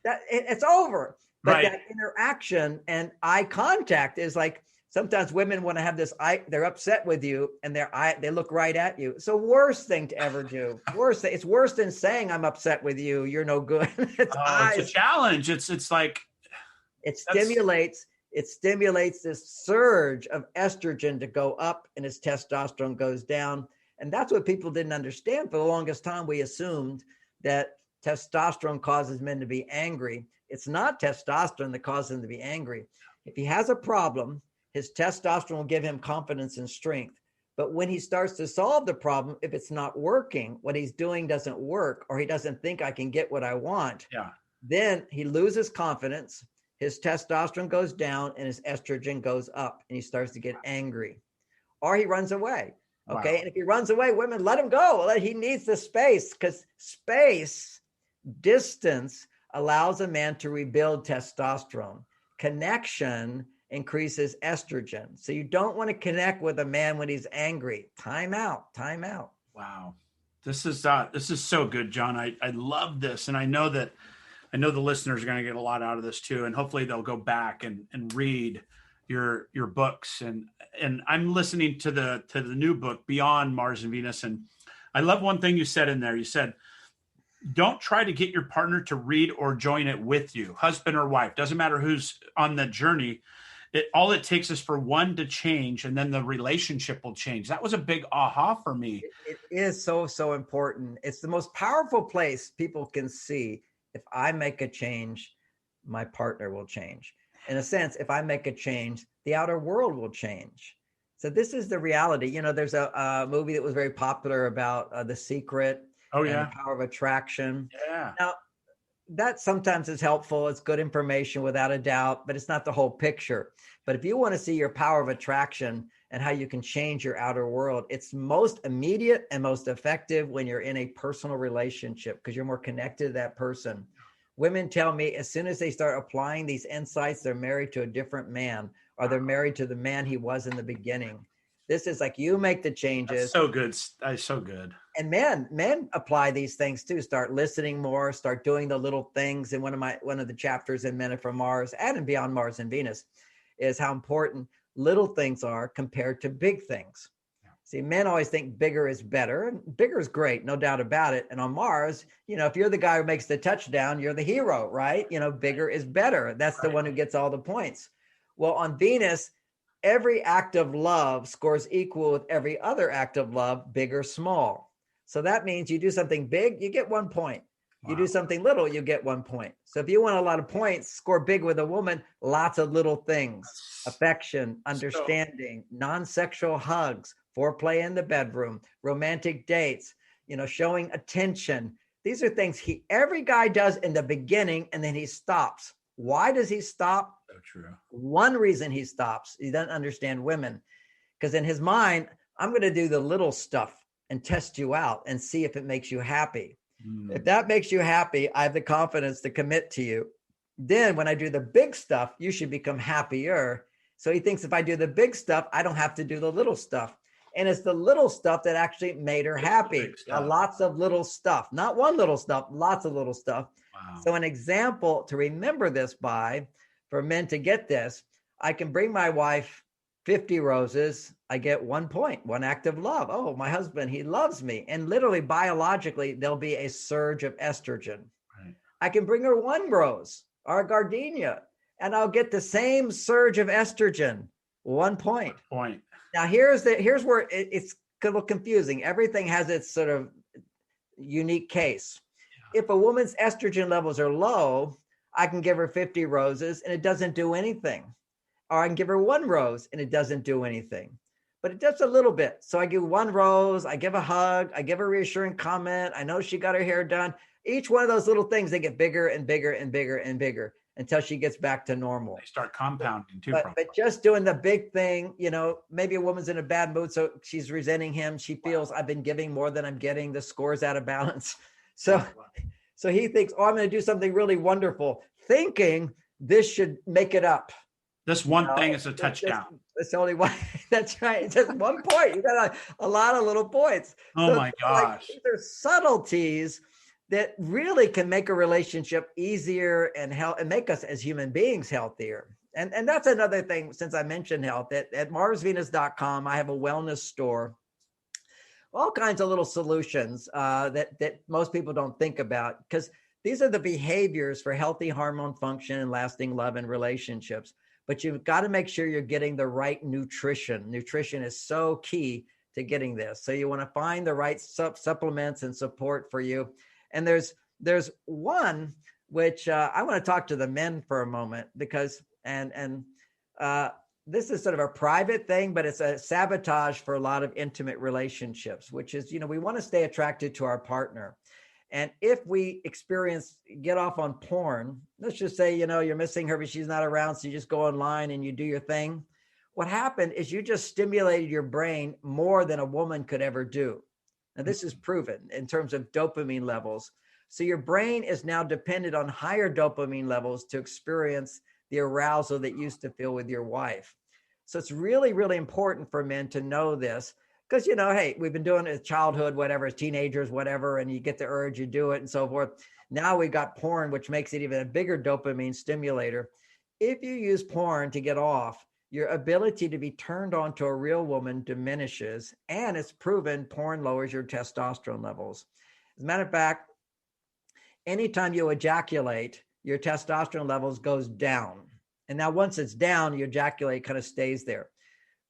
B: that it's over. But
A: right.
B: That interaction and eye contact is like, sometimes women want to have this they're upset with you and they look right at you. It's the worst thing to ever do. It's worse than saying I'm upset with you. You're no good. It's
A: a challenge. It's like
B: it stimulates this surge of estrogen to go up and his testosterone goes down. And that's what people didn't understand. For the longest time, we assumed that testosterone causes men to be angry. It's not testosterone that causes him to be angry. If he has a problem, his testosterone will give him confidence and strength. But when he starts to solve the problem, if it's not working, what he's doing doesn't work, or he doesn't think I can get what I want, then he loses confidence, his testosterone goes down, and his estrogen goes up, and he starts to get angry. Or he runs away. Okay. Wow. And if he runs away, women, let him go. He needs the space, because distance allows a man to rebuild testosterone. Connection increases estrogen. So you don't want to connect with a man when he's angry. Time out.
A: Wow. This is so good, John. I love this. And I know the listeners are going to get a lot out of this too. And hopefully they'll go back and read your books, and I'm listening to the new book Beyond Mars and Venus, and I love one thing you said in there. You said, don't try to get your partner to read or join it with you, husband or wife, doesn't matter who's on the journey. All it takes is for one to change, and then the relationship will change. That was a big aha for me.
B: It is so important. It's the most powerful place people can see. If I make a change, my partner will change. In a sense, if I make a change, the outer world will change. So this is the reality. You know, there's a movie that was very popular about The Secret.
A: Oh,
B: and
A: yeah.
B: the power of attraction.
A: Yeah.
B: Now, that sometimes is helpful. It's good information without a doubt, but it's not the whole picture. But if you want to see your power of attraction and how you can change your outer world, it's most immediate and most effective when you're in a personal relationship, because you're more connected to that person. Women tell me as soon as they start applying these insights, they're married to a different man, or they're married to the man he was in the beginning. This is like, you make the changes.
A: That's so good. That's so good.
B: And men apply these things too. Start listening more, start doing the little things. And one of the chapters in Men Are From Mars and in Beyond Mars and Venus is how important little things are compared to big things. Yeah. See, men always think bigger is better, and bigger is great, no doubt about it. And on Mars, you know, if you're the guy who makes the touchdown, you're the hero, right? You know, bigger is better. That's right. The one who gets all the points. Well, on Venus, every act of love scores equal with every other act of love, big or small. So that means you do something big, you get 1 point. Wow. You do something little, you get 1 point. So if you want a lot of points, score big with a woman, lots of little things, affection, understanding, non-sexual hugs, foreplay in the bedroom, romantic dates, you know, showing attention. These are things every guy does in the beginning, and then he stops. Why does he stop?
A: So true. One
B: reason he stops, he doesn't understand women, because in his mind, I'm going to do the little stuff and test you out and see if it makes you happy. If that makes you happy, I have the confidence to commit to you. Then when I do the big stuff, you should become happier. So he thinks if I do the big stuff, I don't have to do the little stuff. And it's the little stuff that actually made her happy. Lots of little stuff, not one little stuff, lots of little stuff. Wow. So an example to remember this by, for men to get this, I can bring my wife 50 roses. I get 1 point, one act of love. Oh, my husband, he loves me. And literally biologically, there'll be a surge of estrogen. Right. I can bring her 1 rose or a gardenia, and I'll get the same surge of estrogen, 1 point. Now, here's where it's a little confusing. Everything has its sort of unique case. Yeah. If a woman's estrogen levels are low, I can give her 50 roses and it doesn't do anything. Or I can give her 1 rose and it doesn't do anything. But it does a little bit. So I give 1 rose, I give a hug, I give a reassuring comment. I know she got her hair done. Each one of those little things, they get bigger and bigger and bigger and bigger until she gets back to normal.
A: They start compounding too.
B: But just doing the big thing, you know, maybe a woman's in a bad mood, so she's resenting him. She feels I've been giving more than I'm getting. The score's out of balance. So he thinks, oh, I'm going to do something really wonderful, thinking this should make it up.
A: This one thing is a touchdown.
B: It's only one. That's right. It's just 1 point. You got a lot of little points.
A: Oh, my gosh.
B: These are subtleties that really can make a relationship easier and make us as human beings healthier. And that's another thing, since I mentioned health, at marsvenus.com, I have a wellness store. All kinds of little solutions that most people don't think about, because these are the behaviors for healthy hormone function and lasting love and relationships. But you've got to make sure you're getting the right nutrition. Nutrition is so key to getting this. So you want to find the right supplements and support for you. And there's one which I want to talk to the men for a moment, because this is sort of a private thing, but it's a sabotage for a lot of intimate relationships, which is, you know, we want to stay attracted to our partner. And if we get off on porn, let's just say, you know, you're missing her, but she's not around. So you just go online and you do your thing. What happened is you just stimulated your brain more than a woman could ever do. Now, this is proven in terms of dopamine levels. So your brain is now dependent on higher dopamine levels to experience the arousal that you used to feel with your wife. So it's really, really important for men to know this. Because, you know, hey, we've been doing it as childhood, whatever, as teenagers, whatever, and you get the urge, you do it and so forth. Now we've got porn, which makes it even a bigger dopamine stimulator. If you use porn to get off, your ability to be turned on to a real woman diminishes, and it's proven porn lowers your testosterone levels. As a matter of fact, anytime you ejaculate, your testosterone levels goes down. And now once it's down, you ejaculate kind of stays there.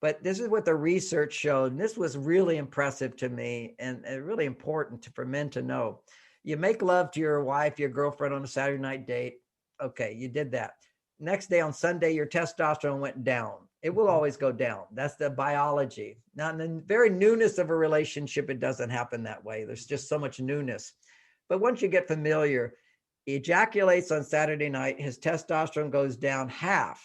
B: But this is what the research showed. And this was really impressive to me and really important for men to know. You make love to your wife, your girlfriend on a Saturday night date. Okay, you did that. Next day on Sunday, your testosterone went down. It will always go down. That's the biology. Now, in the very newness of a relationship, it doesn't happen that way. There's just so much newness. But once you get familiar, he ejaculates on Saturday night, his testosterone goes down half.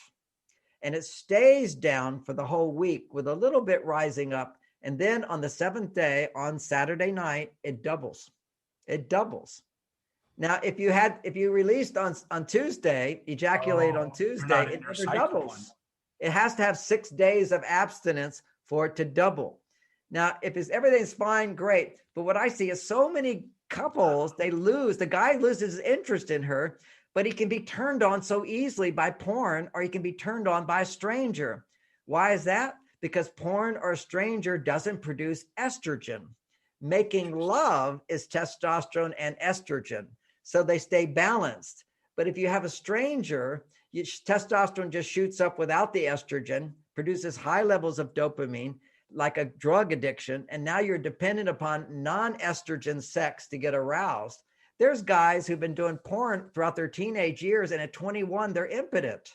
B: And it stays down for the whole week with a little bit rising up. And then on the seventh day, on Saturday night, it doubles. It doubles. Now, if you released on Tuesday, ejaculate on Tuesday, it never doubles. It has to have 6 days of abstinence for it to double. Now, if everything's fine, great. But what I see is so many couples, the guy loses interest in her, but he can be turned on so easily by porn, or he can be turned on by a stranger. Why is that? Because porn or a stranger doesn't produce estrogen. Making love is testosterone and estrogen. So they stay balanced. But if you have a stranger, testosterone just shoots up without the estrogen, produces high levels of dopamine, like a drug addiction. And now you're dependent upon non-estrogen sex to get aroused. There's guys who've been doing porn throughout their teenage years, and at 21, they're impotent.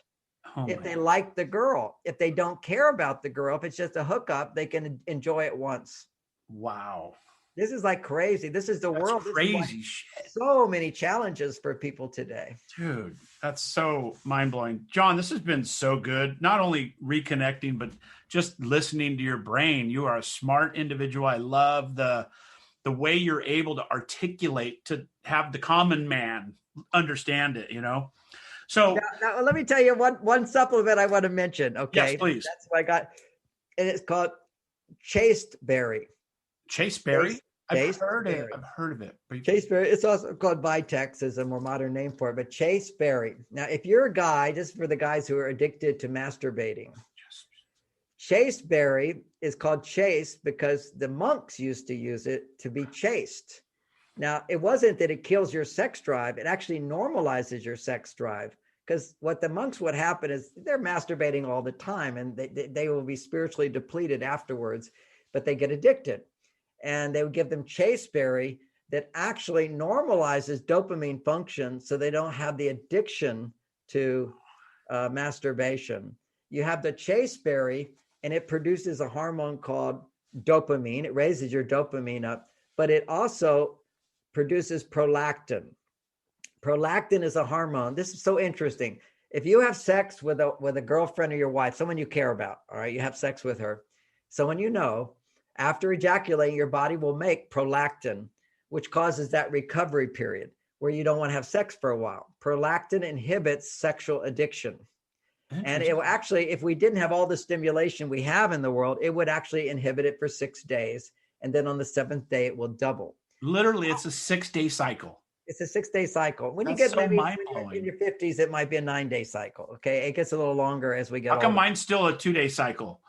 B: If they like the girl. If they don't care about the girl, if it's just a hookup, they can enjoy it once.
A: Wow.
B: This is like crazy. This is the world.
A: Crazy shit.
B: So many challenges for people today.
A: Dude, that's so mind-blowing. John, this has been so good. Not only reconnecting, but just listening to your brain. You are a smart individual. I love the way you're able to articulate, to have the common man understand it, So
B: now let me tell you one supplement I want to mention. Okay.
A: Yes, please.
B: That's what I got. And it's called chasteberry.
A: Chasteberry? I've heard of it.
B: Chasteberry. It's also called Vitex, is a more modern name for it, but chasteberry. Now, if you're a guy, just for the guys who are addicted to masturbating, chasteberry is called chaste because the monks used to use it to be chaste. Now, it wasn't that it kills your sex drive. It actually normalizes your sex drive, because what the monks would happen is they're masturbating all the time, and they will be spiritually depleted afterwards, but they get addicted. And they would give them chasteberry that actually normalizes dopamine function, so they don't have the addiction to masturbation. You have the chasteberry, and it produces a hormone called dopamine. It raises your dopamine up, but it also produces prolactin. Prolactin is a hormone. This is so interesting. If you have sex with a girlfriend or your wife, someone you care about, all right, you have sex with her, someone you know, after ejaculating, your body will make prolactin, which causes that recovery period where you don't want to have sex for a while. Prolactin inhibits sexual addiction. And it will actually, if we didn't have all the stimulation we have in the world, it would actually inhibit it for 6 days. And then on the 7th day, it will double.
A: Literally, it's a 6-day cycle.
B: It's a 6-day cycle. When
A: That's
B: you get
A: so
B: maybe
A: mind-blowing.
B: in your 50s, it might be a 9-day cycle. Okay. It gets a little longer as we get
A: older. How come mine's still a 2-day cycle?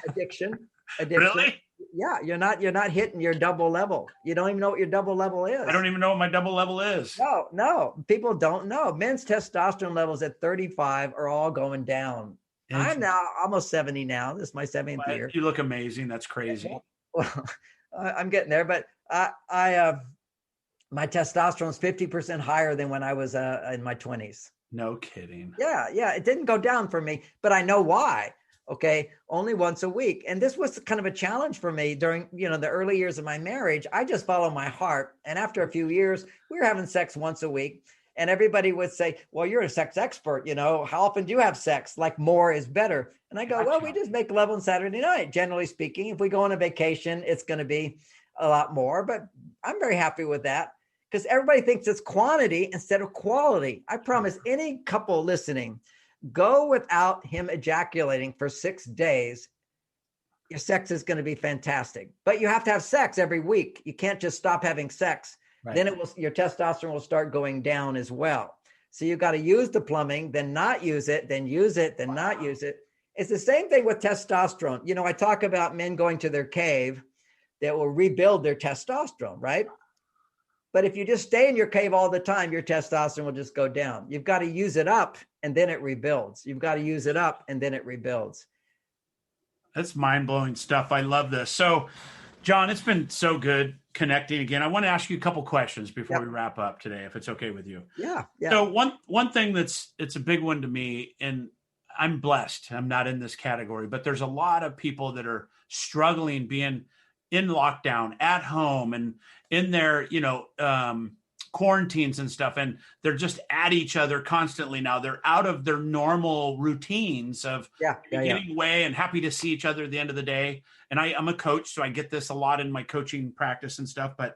B: Addiction.
A: Really?
B: Yeah, you're not hitting your double level. You don't even know what your double level is.
A: I don't even know what my double level is.
B: No, people don't know. Men's testosterone levels at 35 are all going down. I'm now almost 70 now. This is my 7th year.
A: You look amazing. That's crazy.
B: Well, I'm getting there, but my testosterone is 50% higher than when I was in my 20s.
A: No kidding.
B: Yeah. It didn't go down for me, but I know why. Okay. Only once a week. And this was kind of a challenge for me during, the early years of my marriage. I just followed my heart. And after a few years, we were having sex once a week. And everybody would say, well, you're a sex expert. How often do you have sex? Like more is better. And I go, well, we just make love on Saturday night. Generally speaking, if we go on a vacation, it's going to be a lot more. But I'm very happy with that, because everybody thinks it's quantity instead of quality. I promise any couple listening, go without him ejaculating for 6 days. Your sex is going to be fantastic, but you have to have sex every week. You can't just stop having sex. Right. Then your testosterone will start going down as well. So you got to use the plumbing, then not use it, then use it, then not use it. It's the same thing with testosterone. You know, I talk about men going to their cave that will rebuild their testosterone, right? But if you just stay in your cave all the time, your testosterone will just go down. You've got to use it up and then it rebuilds. You've got to use it up and then it rebuilds.
A: That's mind-blowing stuff. I love this. So, John, it's been so good connecting again. I want to ask you a couple questions before we wrap up today, if it's okay with you.
B: Yeah.
A: So one thing it's a big one to me, and I'm blessed. I'm not in this category, but there's a lot of people that are struggling being in lockdown at home and in their, quarantines and stuff. And they're just at each other constantly now. They're out of their normal routines of getting away and happy to see each other at the end of the day. And I'm a coach, so I get this a lot in my coaching practice and stuff. But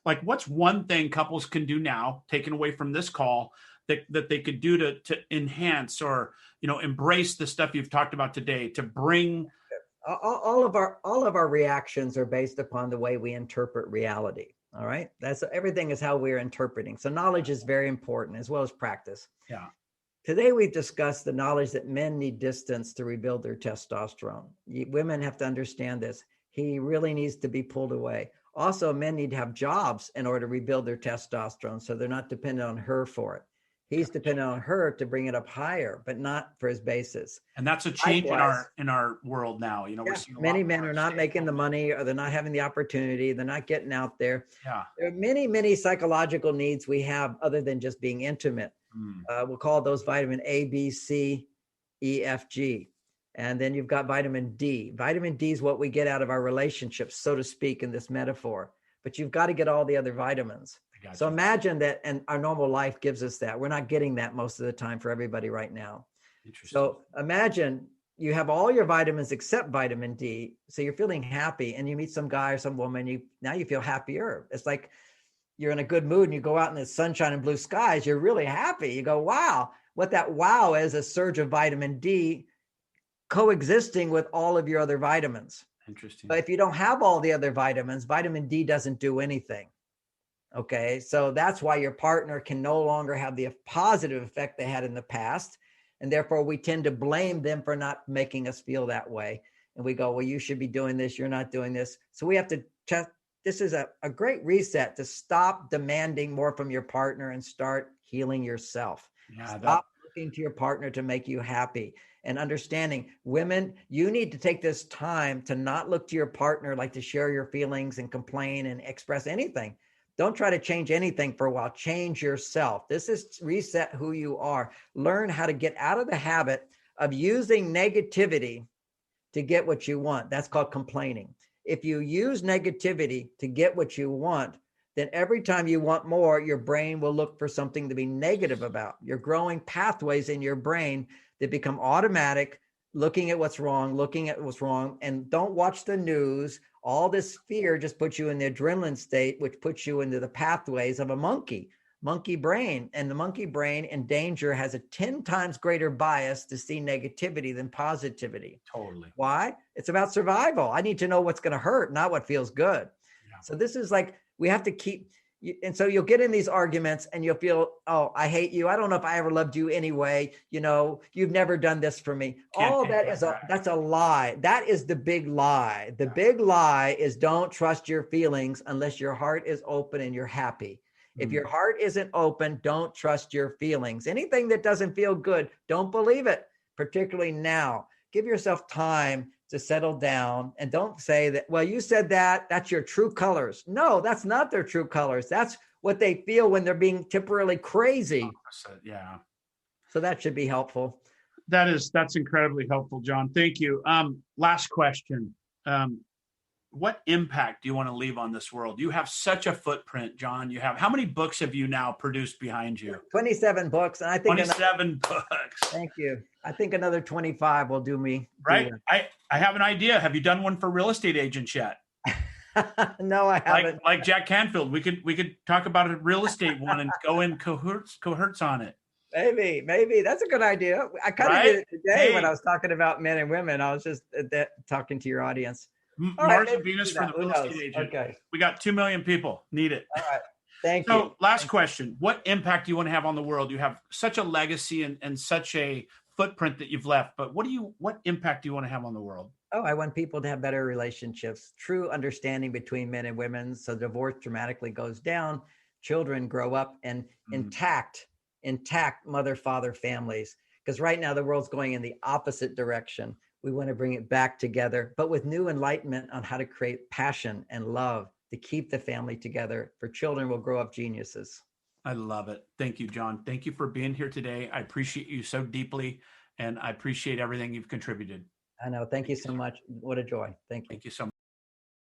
A: like, what's one thing couples can do now, taken away from this call, that they could do to enhance or, embrace the stuff you've talked about today, to bring
B: all of our reactions are based upon the way we interpret reality. All right. Everything is how we're interpreting. So knowledge is very important as well as practice.
A: Yeah.
B: Today, we've discussed the knowledge that men need distance to rebuild their testosterone. Women have to understand this. He really needs to be pulled away. Also, men need to have jobs in order to rebuild their testosterone, so they're not dependent on her for it. He's dependent on her to bring it up higher, but not for his basis.
A: And that's a change in our world now. We're seeing
B: many men are not making the money, or they're not having the opportunity. They're not getting out there.
A: Yeah.
B: There are many, many psychological needs we have other than just being intimate. We'll call those vitamin A, B, C, E, F, G. And then you've got vitamin D. Vitamin D is what we get out of our relationships, so to speak, in this metaphor. But you've got to get all the other vitamins. So imagine that, and our normal life gives us that. We're not getting that most of the time for everybody right now. So imagine you have all your vitamins except vitamin D. So you're feeling happy, and you meet some guy or some woman, now you feel happier. It's like you're in a good mood and you go out in the sunshine and blue skies, you're really happy. You go, wow. What that wow is a surge of vitamin D coexisting with all of your other vitamins.
A: Interesting.
B: But if you don't have all the other vitamins, vitamin D doesn't do anything. Okay. So that's why your partner can no longer have the positive effect they had in the past. And therefore we tend to blame them for not making us feel that way. And we go, well, you should be doing this. You're not doing this. So we have to this is a great reset to stop demanding more from your partner and start healing yourself. Stop looking to your partner to make you happy. And understanding, women, you need to take this time to not look to your partner like to share your feelings and complain and express anything. Don't try to change anything for a while. Change yourself. This is reset who you are. Learn how to get out of the habit of using negativity to get what you want. That's called complaining. If you use negativity to get what you want, then every time you want more, your brain will look for something to be negative about. You're growing pathways in your brain that become automatic, looking at what's wrong, and don't watch the news. All this fear just puts you in the adrenaline state, which puts you into the pathways of a monkey brain. And the monkey brain in danger has a 10 times greater bias to see negativity than positivity.
A: Totally.
B: Why? It's about survival. I need to know what's going to hurt, not what feels good. Yeah. So this is like, we have to keep, and so you'll get in these arguments and you'll feel, oh, I hate you. I don't know if I ever loved you anyway. You've never done this for me. All that is that's a lie. That is the big lie. The big lie is don't trust your feelings unless your heart is open and you're happy. If your heart isn't open, don't trust your feelings. Anything that doesn't feel good, don't believe it, particularly now. Give yourself time to settle down and don't say that, well, you said that's your true colors. No, that's not their true colors. That's what they feel when they're being temporarily crazy.
A: Yeah.
B: So that should be helpful.
A: That's incredibly helpful, John. Thank you. Last question. What impact do you want to leave on this world? You have such a footprint, John. How many books have you now produced behind you?
B: 27 books. And I think
A: 27 books.
B: Thank you. I think another 25 will do me.
A: Right. I have an idea. Have you done one for real estate agents yet?
B: No, I haven't.
A: Like Jack Canfield. We could talk about a real estate one and go in cohorts on it.
B: Maybe that's a good idea. I kind of did it today when I was talking about men and women. I was just talking to your audience.
A: Mars and Venus for the real estate agent.
B: Okay.
A: We got 2 million people. Need it.
B: All right. Thank you.
A: So last question. What impact do you want to have on the world? You have such a legacy and such a footprint that you've left, but what impact do you want to have on the world?
B: Oh, I want people to have better relationships, true understanding between men and women. So divorce dramatically goes down. Children grow up and intact mother-father families. Because right now the world's going in the opposite direction. We want to bring it back together, but with new enlightenment on how to create passion and love to keep the family together. For children will grow up geniuses.
A: I love it. Thank you, John. Thank you for being here today. I appreciate you so deeply, and I appreciate everything you've contributed.
B: I know. Thank you so much. What a joy. Thank you.
A: Thank you so much.